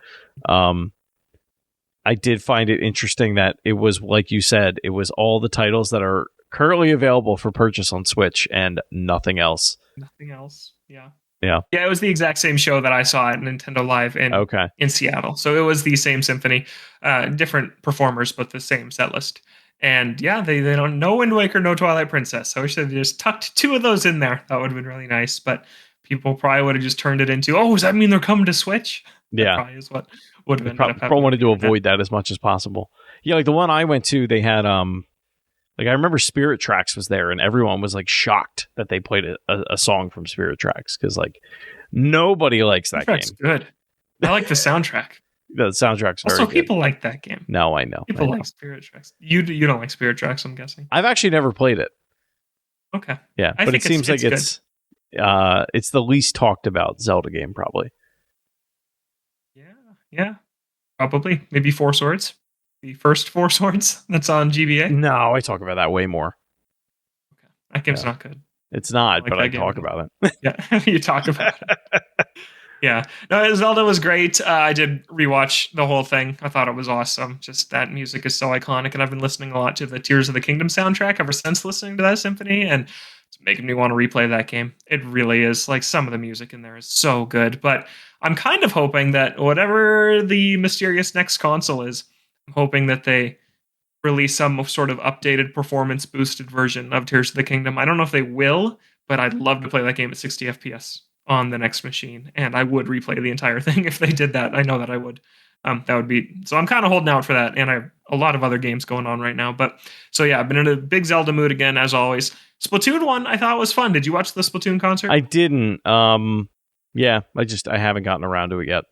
I did find it interesting that it was, like you said, it was all the titles that are currently available for purchase on Switch and nothing else. Nothing else. Yeah. Yeah. Yeah, it was the exact same show that I saw at Nintendo Live in Seattle. So it was the same symphony, different performers, but the same set list. And yeah, they don't, no Wind Waker, no Twilight Princess. I wish they just tucked 2 of those in there. That would have been really nice. But people probably would have just turned it into, oh, does that mean they're coming to Switch? That probably is what would have ended up happening. Probably wanted to avoid that as much as possible. Yeah, like the one I went to, they had like I remember Spirit Tracks was there, and everyone was like shocked that they played a song from Spirit Tracks because like nobody likes that game. Good. I like the soundtrack. The soundtrack's very also, good. people like that game. No, I know. People like Spirit Tracks. You don't like Spirit Tracks, I'm guessing. I've actually never played it. Okay. Yeah, but it seems like it's the least talked about Zelda game, probably. Yeah. Probably. Maybe 4 Swords. The first 4 Swords that's on GBA. No, I talk about that way more. Okay. That game's not good. It's not, but I talk about it. Yeah, you talk about it. Yeah. No, Zelda was great. I did rewatch the whole thing. I thought it was awesome. Just that music is so iconic, and I've been listening a lot to the Tears of the Kingdom soundtrack ever since listening to that symphony, and it's making me want to replay that game. It really is. Like, some of the music in there is so good, but I'm kind of hoping that whatever the mysterious next console is, I'm hoping that they release some sort of updated performance boosted version of Tears of the Kingdom. I don't know if they will, but I'd love to play that game at 60 FPS on the next machine, and I would replay the entire thing if they did that. I know that I would. That would be, so I'm kind of holding out for that, and I have a lot of other games going on right now. But so yeah, I've been in a big Zelda mood again, as always. Splatoon 1 I thought was fun. Did you watch the Splatoon concert? I didn't. Yeah, I haven't gotten around to it yet.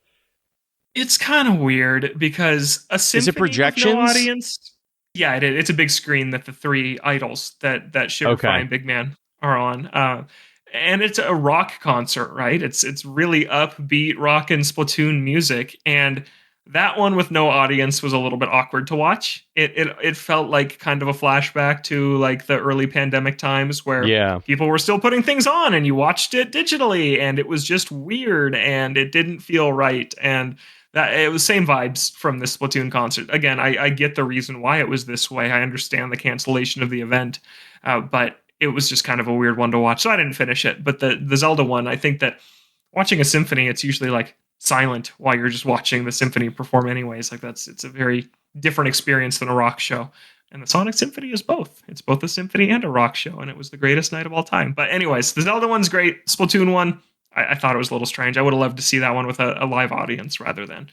It's kind of weird because a symphony is it projections? With no audience. Yeah, it's a big screen that the 3 idols that Sugar Fry and Big Man are on. And it's a rock concert, right? It's really upbeat rock and Splatoon music, and that one with no audience was a little bit awkward to watch. It felt like kind of a flashback to like the early pandemic times where people were still putting things on, and you watched it digitally, and it was just weird, and it didn't feel right. And that it was same vibes from the Splatoon concert. Again, I get the reason why it was this way. I understand the cancellation of the event, but it was just kind of a weird one to watch. So I didn't finish it. But the Zelda one, I think that watching a symphony, it's usually like silent while you're just watching the symphony perform anyways. Like it's a very different experience than a rock show. And the Sonic Symphony is both. It's both a symphony and a rock show, and it was the greatest night of all time. But anyways, the Zelda one's great. Splatoon one, I thought it was a little strange. I would have loved to see that one with a live audience rather than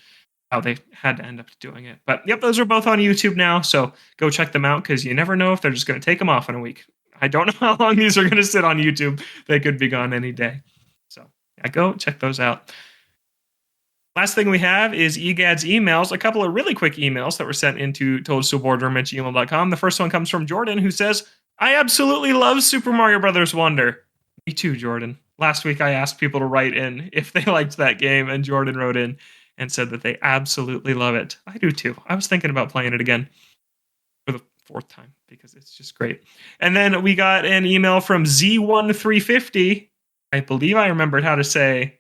how they had to end up doing it. But yep, those are both on YouTube now, so go check them out because you never know if they're just going to take them off in a week. I don't know how long these are going to sit on YouTube. They could be gone any day. So yeah, go check those out. Last thing we have is EGAD's emails, a couple of really quick emails that were sent into toadstoolboardroom@gmail.com. The first one comes from Jordan, who says, I absolutely love Super Mario Brothers Wonder. Me too, Jordan. Last week I asked people to write in if they liked that game, and Jordan wrote in and said that they absolutely love it. I do too. I was thinking about playing it again for the fourth time because it's just great. And then we got an email from Z1350. I believe I remembered how to say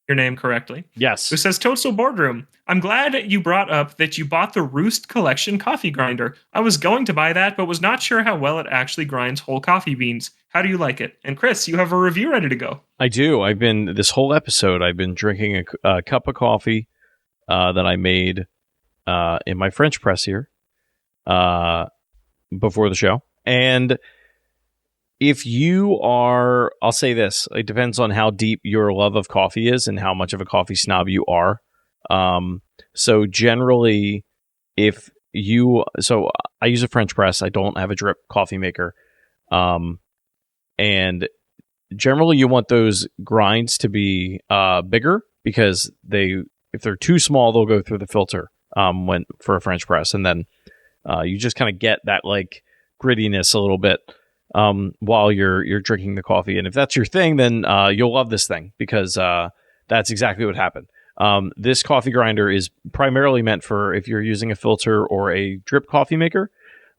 your name correctly. Yes. Who says, Toadstool Boardroom, I'm glad you brought up that you bought the Roost Collection coffee grinder. I was going to buy that, but was not sure how well it actually grinds whole coffee beans. How do you like it? And Chris, you have a review ready to go. I do. This whole episode, I've been drinking a cup of coffee that I made in my French press here before the show. And if you are, I'll say this, it depends on how deep your love of coffee is and how much of a coffee snob you are. So generally, I use a French press. I don't have a drip coffee maker. And generally you want those grinds to be bigger because if they're too small, they'll go through the filter for a French press. And then you just kind of get that like grittiness a little bit while you're drinking the coffee. And if that's your thing, then you'll love this thing because that's exactly what happened. This coffee grinder is primarily meant for if you're using a filter or a drip coffee maker.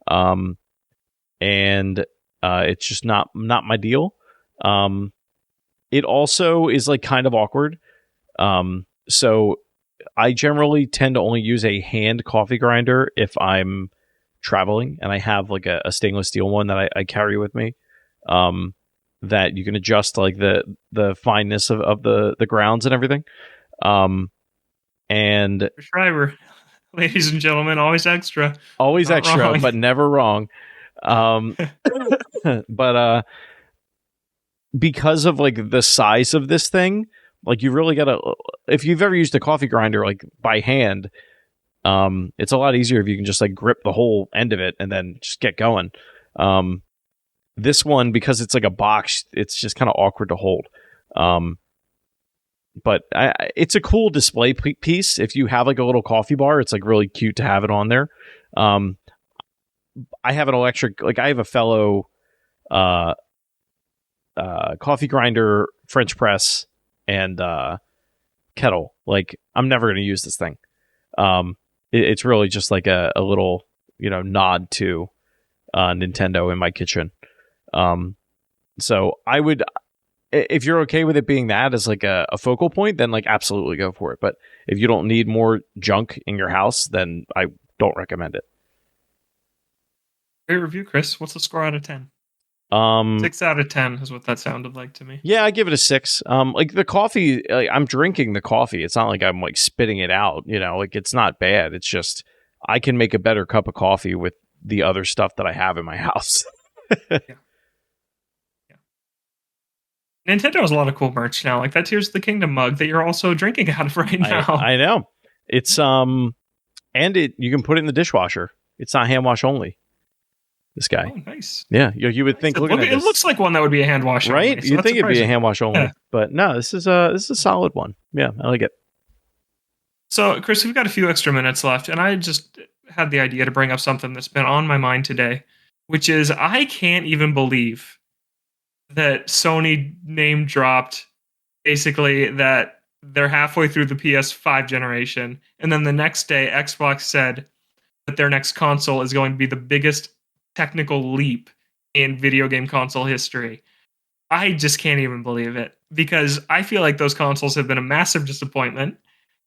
And it's just not my deal. It also is like kind of awkward. So I generally tend to only use a hand coffee grinder if I'm traveling, and I have like a stainless steel one that I carry with me, that you can adjust like the fineness of the grounds and everything. And Schreiber, ladies and gentlemen, always extra, wrong. But never wrong. But because of like the size of this thing, like you really gotta, if you've ever used a coffee grinder like by hand, it's a lot easier if you can just like grip the whole end of it and then just get going. This one, because it's like a box, it's just kind of awkward to hold. But it's a cool display piece. If you have like a little coffee bar, it's like really cute to have it on there. I have an electric, like I have a fellow coffee grinder, French press, and kettle. Like I'm never going to use this thing. It's really just like a little, nod to Nintendo in my kitchen. So I would, if you're okay with it being that as like a focal point, then like absolutely go for it. But if you don't need more junk in your house, then I don't recommend it. Great review, Chris. What's the score out of 10? 6 out of 10 is what that sounded like to me. Yeah, I give it a 6. Like the coffee, like, I'm drinking the coffee. It's not like I'm like spitting it out, like it's not bad. It's just I can make a better cup of coffee with the other stuff that I have in my house. Yeah. Nintendo has a lot of cool merch now. Like that Tears of the Kingdom mug that you're also drinking out of right now. I know. It's and you can put it in the dishwasher. It's not hand wash only. This guy. Oh, nice. Yeah, you would think. It looks like one that would be a hand wash, right? Only, You'd think it'd be a hand wash only, yeah. But no, this is a solid one. Yeah, I like it. So, Chris, we've got a few extra minutes left, and I just had the idea to bring up something that's been on my mind today, which is I can't even believe that Sony name dropped basically that they're halfway through the PS5 generation, and then the next day Xbox said that their next console is going to be the biggest technical leap in video game console history. I just can't even believe it because I feel like those consoles have been a massive disappointment.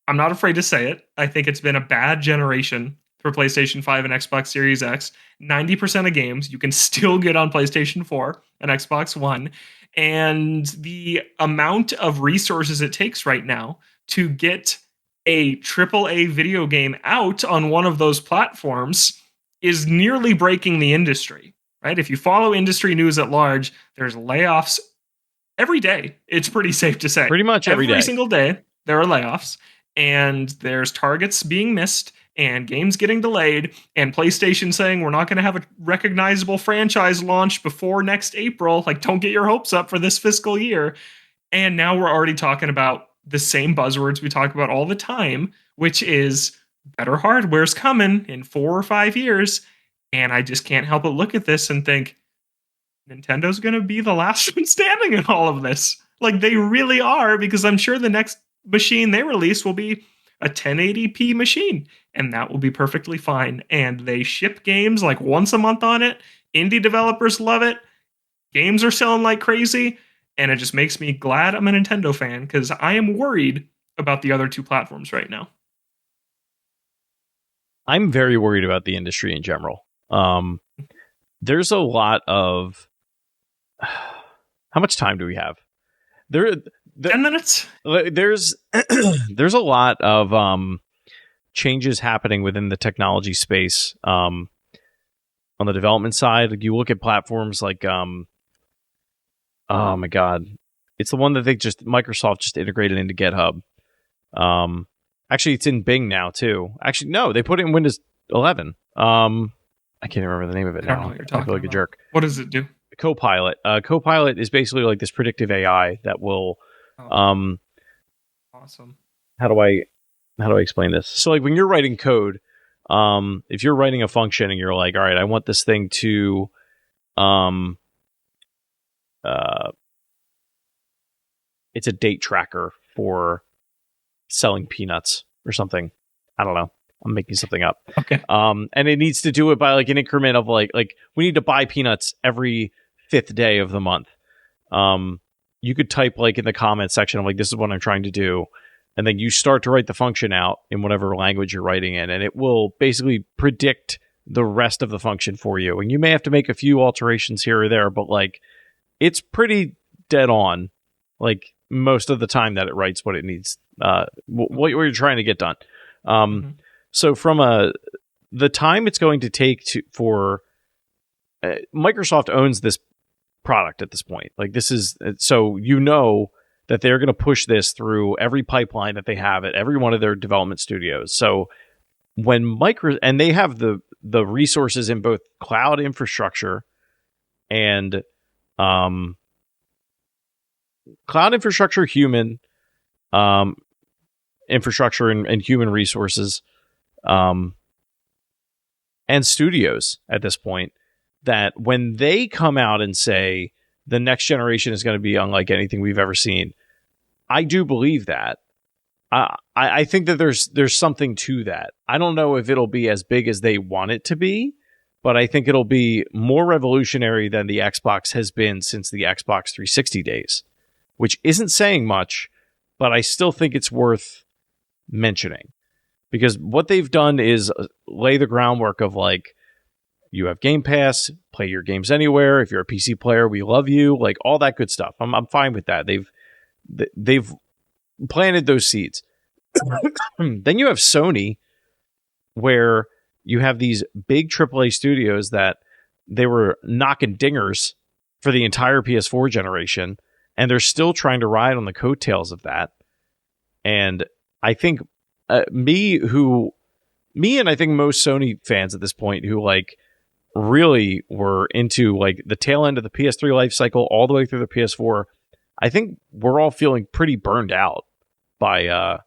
I'm not afraid to say it. I think it's been a bad generation for PlayStation 5 and Xbox Series X. 90% of games you can still get on PlayStation 4 and Xbox One. And the amount of resources it takes right now to get a AAA video game out on one of those platforms is nearly breaking the industry, right? If you follow industry news at large, there's layoffs every day. It's pretty safe to say. Pretty much every day. Every single day, there are layoffs, and there's targets being missed, and games getting delayed, and PlayStation saying we're not going to have a recognizable franchise launch before next April. Like, don't get your hopes up for this fiscal year. And now we're already talking about the same buzzwords we talk about all the time, which is better hardware's coming in 4 or 5 years. And I just can't help but look at this and think, Nintendo's going to be the last one standing in all of this. Like, they really are, because I'm sure the next machine they release will be a 1080p machine, and that will be perfectly fine. And they ship games like once a month on it. Indie developers love it. Games are selling like crazy, and it just makes me glad I'm a Nintendo fan, because I am worried about the other two platforms right now. I'm very worried about the industry in general. There's a lot of... How much time do we have? 10 minutes? There's a lot of changes happening within the technology space on the development side. Like, you look at platforms like oh my god, it's the one that Microsoft just integrated into GitHub. Actually, it's in Bing now too. Actually, no, they put it in Windows 11. I can't remember the name of it now. I don't know what you're talking I feel like about. a jerk. What does it do? Copilot. Copilot is basically like this predictive AI that will awesome. How do I explain this? So, like, when you're writing code, if you're writing a function and you're like, all right, I want this thing to it's a date tracker for selling peanuts or something. I don't know. I'm making something up. Okay. And it needs to do it by like an increment of like we need to buy peanuts every 5th day of the month. You could type like in the comment section of like, this is what I'm trying to do. And then you start to write the function out in whatever language you're writing in, and it will basically predict the rest of the function for you. And you may have to make a few alterations here or there, but like, it's pretty dead on, like most of the time that it writes what it needs, what you're trying to get done. So from the time it's going to take for Microsoft owns this product at this point. Like, this is, so you know that they're going to push this through every pipeline that they have at every one of their development studios. So when and they have the resources in both cloud infrastructure and cloud infrastructure, human infrastructure, and human resources, and studios at this point, that when they come out and say the next generation is going to be unlike anything we've ever seen, I do believe that. I think that there's something to that. I don't know if it'll be as big as they want it to be, but I think it'll be more revolutionary than the Xbox has been since the Xbox 360 days, which isn't saying much, but I still think it's worth mentioning, because what they've done is lay the groundwork of like, you have Game Pass, play your games anywhere. If you're a PC player, we love you. Like, all that good stuff. I'm fine with that. They've planted those seeds. Then you have Sony, where you have these big AAA studios that they were knocking dingers for the entire PS4 generation, and they're still trying to ride on the coattails of that. And I think me and I think most Sony fans at this point who like really were into like the tail end of the PS3 life cycle all the way through the PS4, I think we're all feeling pretty burned out by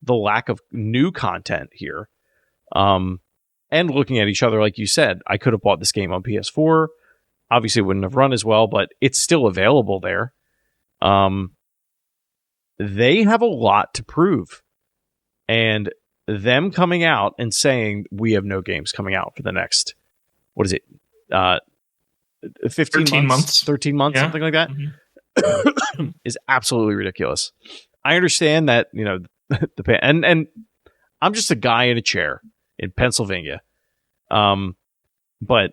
the lack of new content here. And looking at each other, like you said, I could have bought this game on PS4. Obviously, it wouldn't have run as well, but it's still available there. They have a lot to prove. And them coming out and saying, we have no games coming out for the next, what is it? 13 months, yeah. Something like that, is absolutely ridiculous. I understand that, you know, and I'm just a guy in a chair in Pennsylvania. But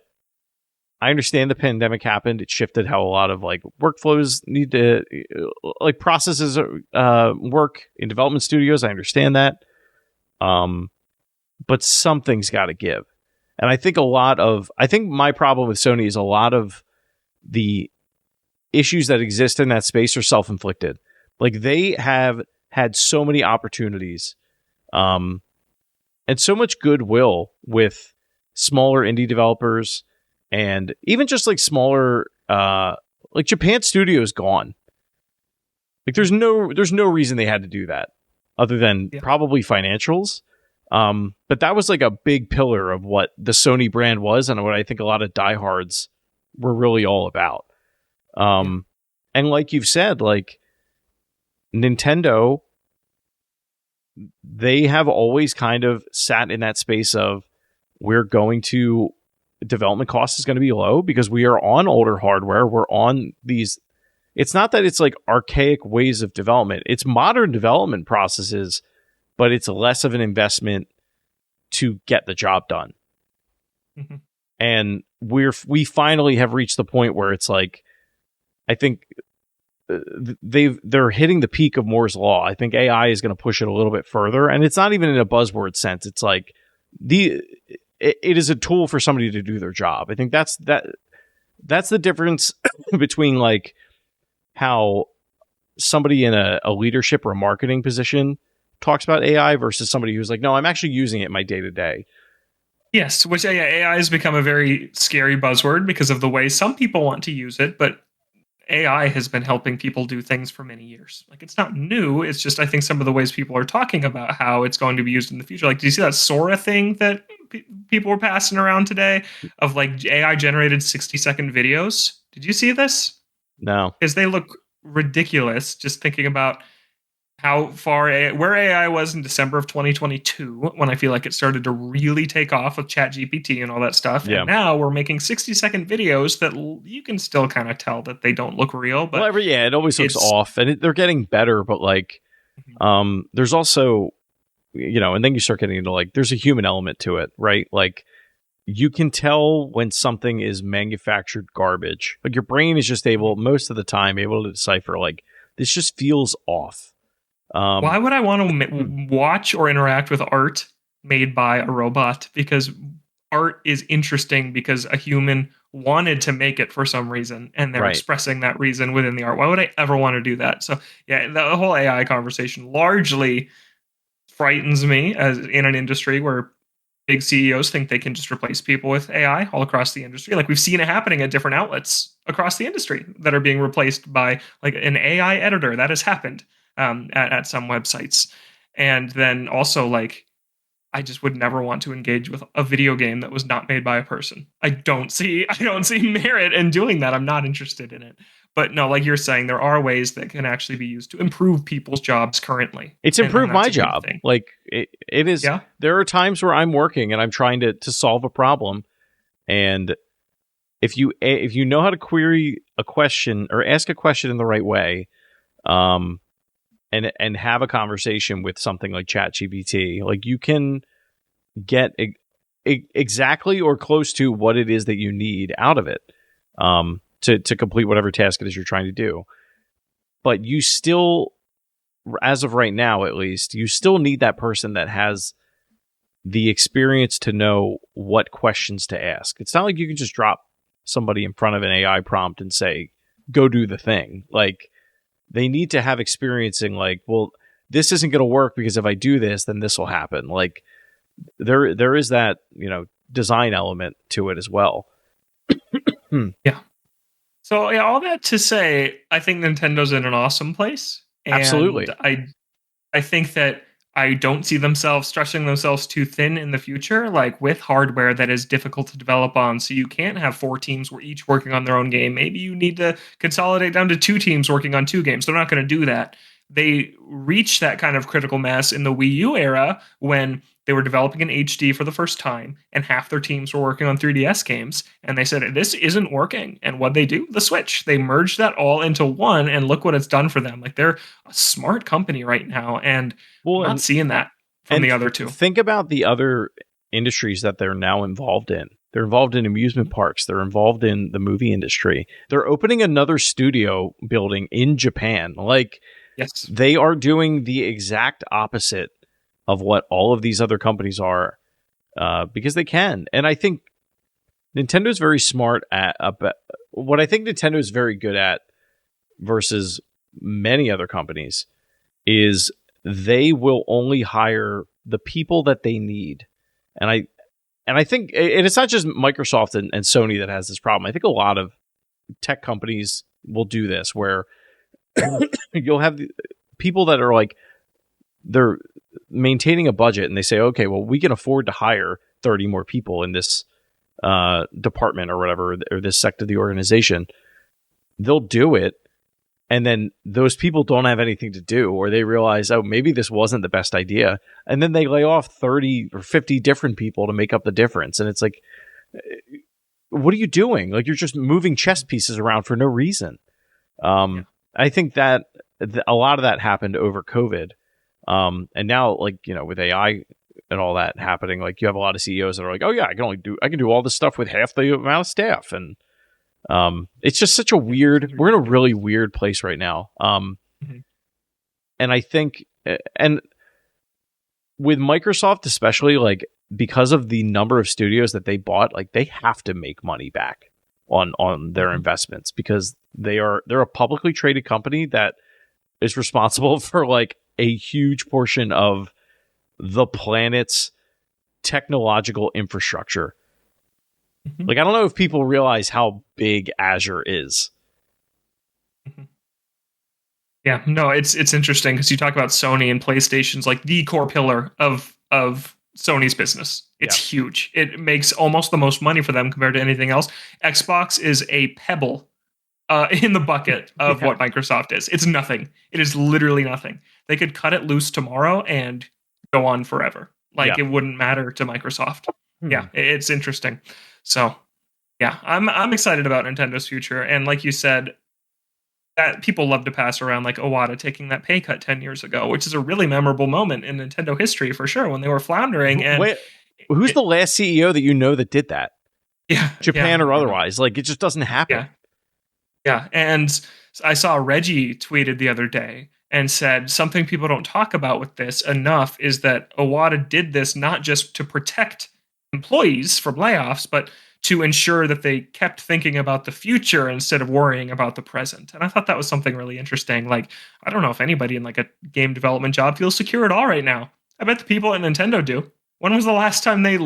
I understand the pandemic happened. It shifted how a lot of like workflows need to like processes work in development studios. I understand that. But something's got to give. And I think my problem with Sony is a lot of the issues that exist in that space are self-inflicted. Like they have had so many opportunities, and so much goodwill with smaller indie developers, and even just like smaller, like Japan Studio is gone. Like there's no reason they had to do that other than probably financials. But that was like a big pillar of what the Sony brand was and what I think a lot of diehards were really all about. And like you've said, like Nintendo, they have always kind of sat in that space of development cost is going to be low because we are on older hardware. We're on these. It's not that it's like archaic ways of development. It's modern development processes, but it's less of an investment to get the job done. Mm-hmm. And we finally have reached the point where it's like, I think they're hitting the peak of Moore's law. I think AI is going to push it a little bit further, and it's not even in a buzzword sense. It's like it is a tool for somebody to do their job. I think that's the difference between like how somebody in a leadership or a marketing position talks about AI versus somebody who's like, no, I'm actually using it in my day to day. Yes, which AI has become a very scary buzzword because of the way some people want to use it, but AI has been helping people do things for many years. Like it's not new. It's just I think some of the ways people are talking about how it's going to be used in the future. Like, do you see that Sora thing that people were passing around today of like AI generated 60-second videos? Did you see this? No, because they look ridiculous. Just thinking about how far where AI was in December of 2022, when I feel like it started to really take off with ChatGPT and all that stuff. Yeah. And now we're making 60-second videos that you can still kind of tell that they don't look real. But it always looks off, and they're getting better. But like, there's also, and then you start getting into like, there's a human element to it, right? Like, you can tell when something is manufactured garbage. Like your brain is just most of the time able to decipher like this just feels off. Why would I want to watch or interact with art made by a robot? Because art is interesting because a human wanted to make it for some reason, and they're expressing that reason within the art. Why would I ever want to do that? So yeah, the whole AI conversation largely frightens me as in an industry where big CEOs think they can just replace people with AI all across the industry. Like we've seen it happening at different outlets across the industry that are being replaced by like an AI editor. That has happened. At some websites. And then also like I just would never want to engage with a video game that was not made by a person. I don't see merit in doing that. I'm not interested in it. But no, like you're saying, there are ways that can actually be used to improve people's jobs currently. It's improved my job. Like it is. Yeah. There are times where I'm working and I'm trying to solve a problem, and if you know how to query a question or ask a question in the right way, and have a conversation with something like ChatGPT, like you can get exactly or close to what it is that you need out of it to complete whatever task it is you're trying to do. But you still, as of right now at least, you still need that person that has the experience to know what questions to ask. It's not like you can just drop somebody in front of an AI prompt and say, go do the thing. Like, they need to have experience in like, well, this isn't going to work because if I do this, then this will happen. Like there is that, design element to it as well. Yeah. So yeah, all that to say, I think Nintendo's in an awesome place. And absolutely. I think that I don't see themselves stretching themselves too thin in the future, like with hardware that is difficult to develop on. So you can't have 4 teams where each working on their own game. Maybe you need to consolidate down to 2 teams working on 2 games. They're not going to do that. they reached that kind of critical mass in the Wii U era when they were developing in HD for the first time, and half their teams were working on 3DS games. And they said, this isn't working. And what they do? The Switch. They merged that all into one, and look what it's done for them. Like, they're a smart company right now. And I'm not seeing that from the other two. Think about the other industries that they're now involved in. They're involved in amusement parks. They're involved in the movie industry. They're opening another studio building in Japan. Like, yes, they are doing the exact opposite of what all of these other companies are, because they can. And I think Nintendo is very smart at what I think Nintendo is very good at versus many other companies is they will only hire the people that they need. And I think, and it's not just Microsoft and Sony that has this problem. I think a lot of tech companies will do this, where you'll have people that are like, they're maintaining a budget and they say, okay, well, we can afford to hire 30 more people in this department or whatever, or this sector of the organization. They'll do it. And then those people don't have anything to do, or they realize, oh, maybe this wasn't the best idea. And then they lay off 30 or 50 different people to make up the difference. And it's like, what are you doing? Like, you're just moving chess pieces around for no reason. I think that a lot of that happened over COVID. And now, like, you know, with AI and all that happening, like, you have a lot of CEOs that are like, oh yeah, I can do all this stuff with half the amount of staff. And it's just such a we're in a really weird place right now. And I think, and with Microsoft especially, like, because of the number of studios that they bought, like, they have to make money back on their investments, because they're a publicly traded company that is responsible for like a huge portion of the planet's technological infrastructure. Like, I don't know if people realize how big Azure is. Yeah, no, it's interesting because you talk about Sony and PlayStation's like the core pillar of Sony's business. It's huge. It makes almost the most money for them compared to anything else. Xbox is a pebble in the bucket of what Microsoft is. It's nothing. It is literally nothing. They could cut it loose tomorrow and go on forever. Like, it wouldn't matter to Microsoft. Yeah, it's interesting. So, yeah, I'm excited about Nintendo's future. And like you said, that people love to pass around like Iwata taking that pay cut 10 years ago, which is a really memorable moment in Nintendo history for sure, when they were floundering. And wait, who's the last CEO that you know that did that? Yeah, Japan or otherwise. Like, it just doesn't happen. Yeah, and I saw Reggie tweeted the other day and said something people don't talk about with this enough is that Iwata did this not just to protect employees from layoffs, but to ensure that they kept thinking about the future instead of worrying about the present. And I thought that was something really interesting. Like, I don't know if anybody in like a game development job feels secure at all right now. I bet the people at Nintendo do. When was the last time they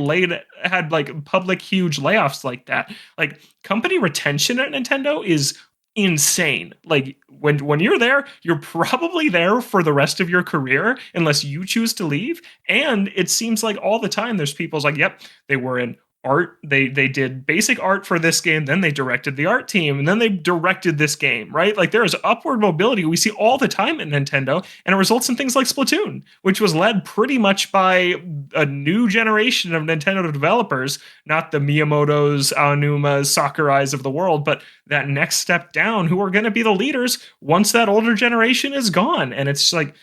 had like public huge layoffs like that? Like, company retention at Nintendo is insane. Like, when you're there, you're probably there for the rest of your career unless you choose to leave. And it seems like all the time there's people's like, yep, they were in art, they did basic art for this game, then they directed the art team, and then they directed this game, right? Like, there is upward mobility we see all the time at Nintendo, and it results in things like Splatoon, which was led pretty much by a new generation of Nintendo developers, not the Miyamotos, Aonumas, Sakurais of the world, but that next step down, who are going to be the leaders once that older generation is gone. And it's like,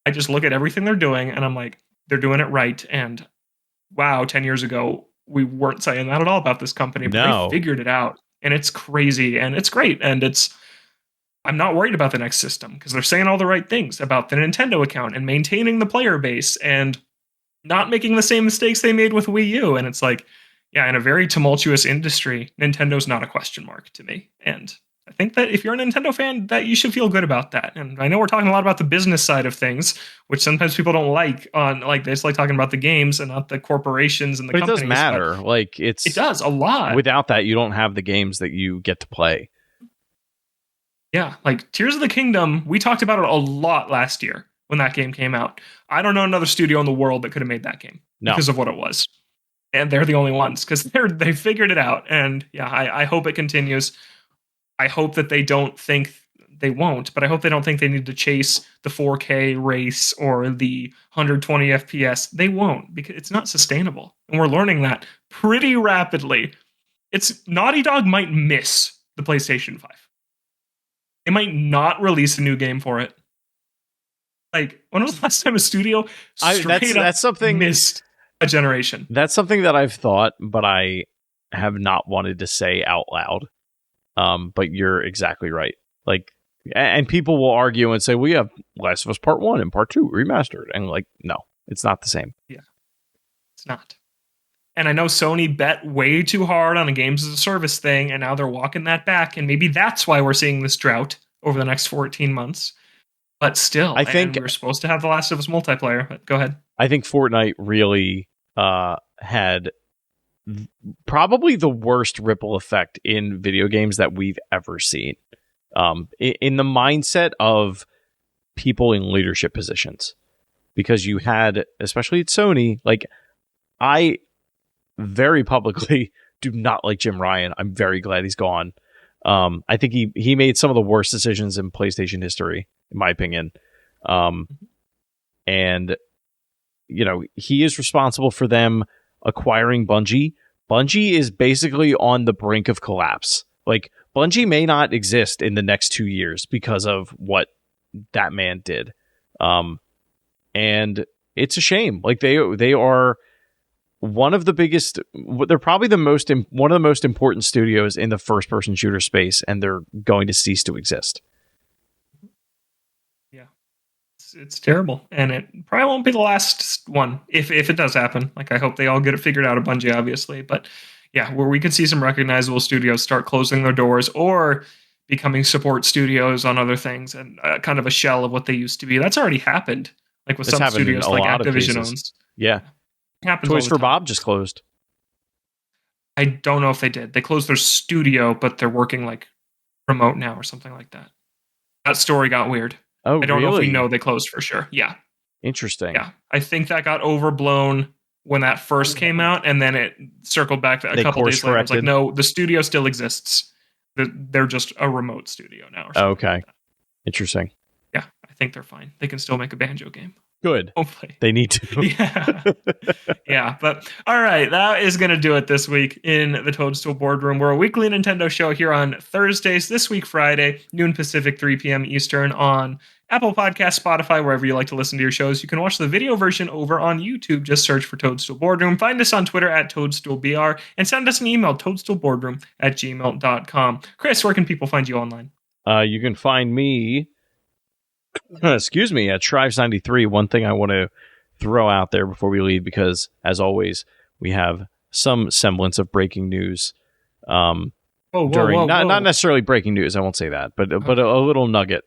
I just look at everything they're doing, and I'm like, they're doing it right. And wow, 10 years ago, we weren't saying that at all about this company, but they figured it out, and it's crazy, and it's great. And I'm not worried about the next system because they're saying all the right things about the Nintendo account and maintaining the player base and not making the same mistakes they made with Wii U. And it's like, yeah, in a very tumultuous industry, Nintendo's not a question mark to me. And I think that if you're a Nintendo fan, that you should feel good about that. And I know we're talking a lot about the business side of things, which sometimes people don't like. They just like talking about the games and not the corporations and the companies. It does matter. Like, it does a lot. Without that, you don't have the games that you get to play. Yeah, like Tears of the Kingdom, we talked about it a lot last year when that game came out. I don't know another studio in the world that could have made that game because of what it was. And they're the only ones because they figured it out. And yeah, I hope it continues. I hope that they don't think they won't, but I hope they don't think they need to chase the 4K race or the 120 FPS. They won't, because it's not sustainable. And we're learning that pretty rapidly. Naughty Dog might miss the PlayStation 5. They might not release a new game for it. Like, when was the last time a studio that's something missed a generation? That's something that I've thought, but I have not wanted to say out loud. But you're exactly right. Like, and people will argue and say, we have Last of Us Part 1 and Part 2 remastered. And like, no, it's not the same. Yeah, it's not. And I know Sony bet way too hard on a games as a service thing, and now they're walking that back. And maybe that's why we're seeing this drought over the next 14 months. But still, I think we're supposed to have The Last of Us multiplayer. But go ahead. I think Fortnite really had probably the worst ripple effect in video games that we've ever seen. In the mindset of people in leadership positions. Because you had, especially at Sony, like, I very publicly do not like Jim Ryan. I'm very glad he's gone. I think he made some of the worst decisions in PlayStation history, in my opinion. And, you know, he is responsible for them acquiring Bungie. Bungie is basically on the brink of collapse. Like, Bungie may not exist in the next 2 years because of what that man did. And it's a shame. Like, they are one of the biggest, they're probably one of the most important studios in the first-person shooter space, and they're going to cease to exist. Yeah, it's terrible, and it probably won't be the last one if it does happen. Like, I hope they all get it figured out at Bungie, obviously, but yeah, where we could see some recognizable studios start closing their doors or becoming support studios on other things and kind of a shell of what they used to be. That's already happened. Like with some studios, like Activision owns. Yeah. Happens. Toys for Bob just closed. I don't know if they did. They closed their studio, but they're working like remote now or something like that. That story got weird. Oh, I don't know if we know they closed for sure. Yeah. Interesting. Yeah. I think that got overblown when that first came out, and then it circled back a couple days later. It's like, no, the studio still exists. They're just a remote studio now. Or something okay. Like that. Interesting. Yeah. I think they're fine. They can still make a Banjo game. Good. Hopefully. They need to. Yeah. Yeah. But all right. That is going to do it this week in the Toadstool Boardroom. We're a weekly Nintendo show here on Thursdays. This week, Friday, noon Pacific, 3 p.m. Eastern on Apple Podcasts, Spotify, wherever you like to listen to your shows. You can watch the video version over on YouTube. Just search for Toadstool Boardroom. Find us on Twitter at ToadstoolBR and send us an email, toadstoolboardroom@gmail.com. Chris, where can people find you online? You can find me at Shrives93. One thing I want to throw out there before we leave, because as always, we have some semblance of breaking news. Not necessarily breaking news, I won't say that, but a little nugget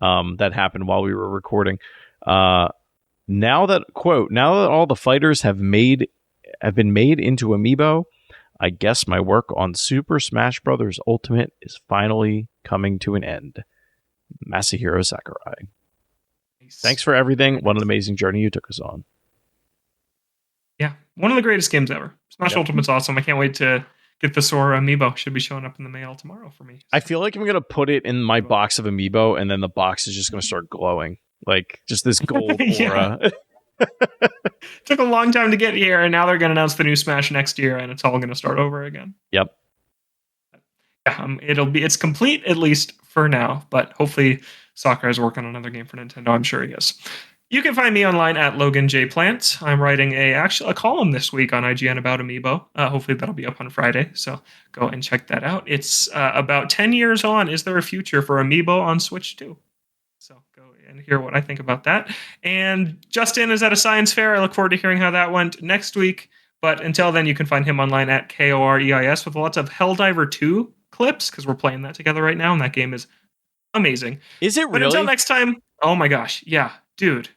that happened while we were recording. Now that all the fighters have been made into amiibo, I guess my work on Super Smash Bros. Ultimate is finally coming to an end. Masahiro Sakurai. Nice. Thanks for everything. What an amazing journey you took us on. Yeah, one of the greatest games ever. Smash Ultimate's awesome. I can't wait to get the Sora amiibo. Should be showing up in the mail tomorrow for me. I feel like I'm going to put it in my box of amiibo, and then the box is just going to start glowing. Like, just this gold aura. Took a long time to get here, and now they're going to announce the new Smash next year, and it's all going to start over again. Yep. It's complete, at least for now, but hopefully Sakurai is working on another game for Nintendo. I'm sure he is. You can find me online at Logan J. Plant. I'm writing a column this week on IGN about Amiibo. Hopefully that'll be up on Friday, so go and check that out. It's about 10 years on. Is there a future for Amiibo on Switch 2? So go and hear what I think about that. And Justin is at a science fair. I look forward to hearing how that went next week. But until then, you can find him online at KOREIS with lots of Helldiver 2 clips, because we're playing that together right now, and that game is amazing. Is it really? But until next time, oh my gosh, yeah, dude.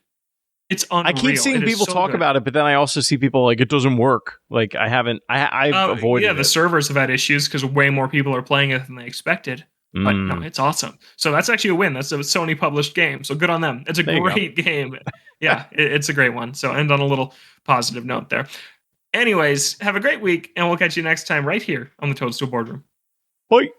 It's unreal. I keep seeing people talk about it, but then I also see people like, it doesn't work. Like, I've avoided it. Yeah, the servers have had issues because way more people are playing it than they expected. But no, it's awesome. So that's actually a win. That's a Sony published game. So good on them. It's a great game. Yeah, it's a great one. So end on a little positive note there. Anyways, have a great week, and we'll catch you next time right here on the Toadstool Boardroom. Bye.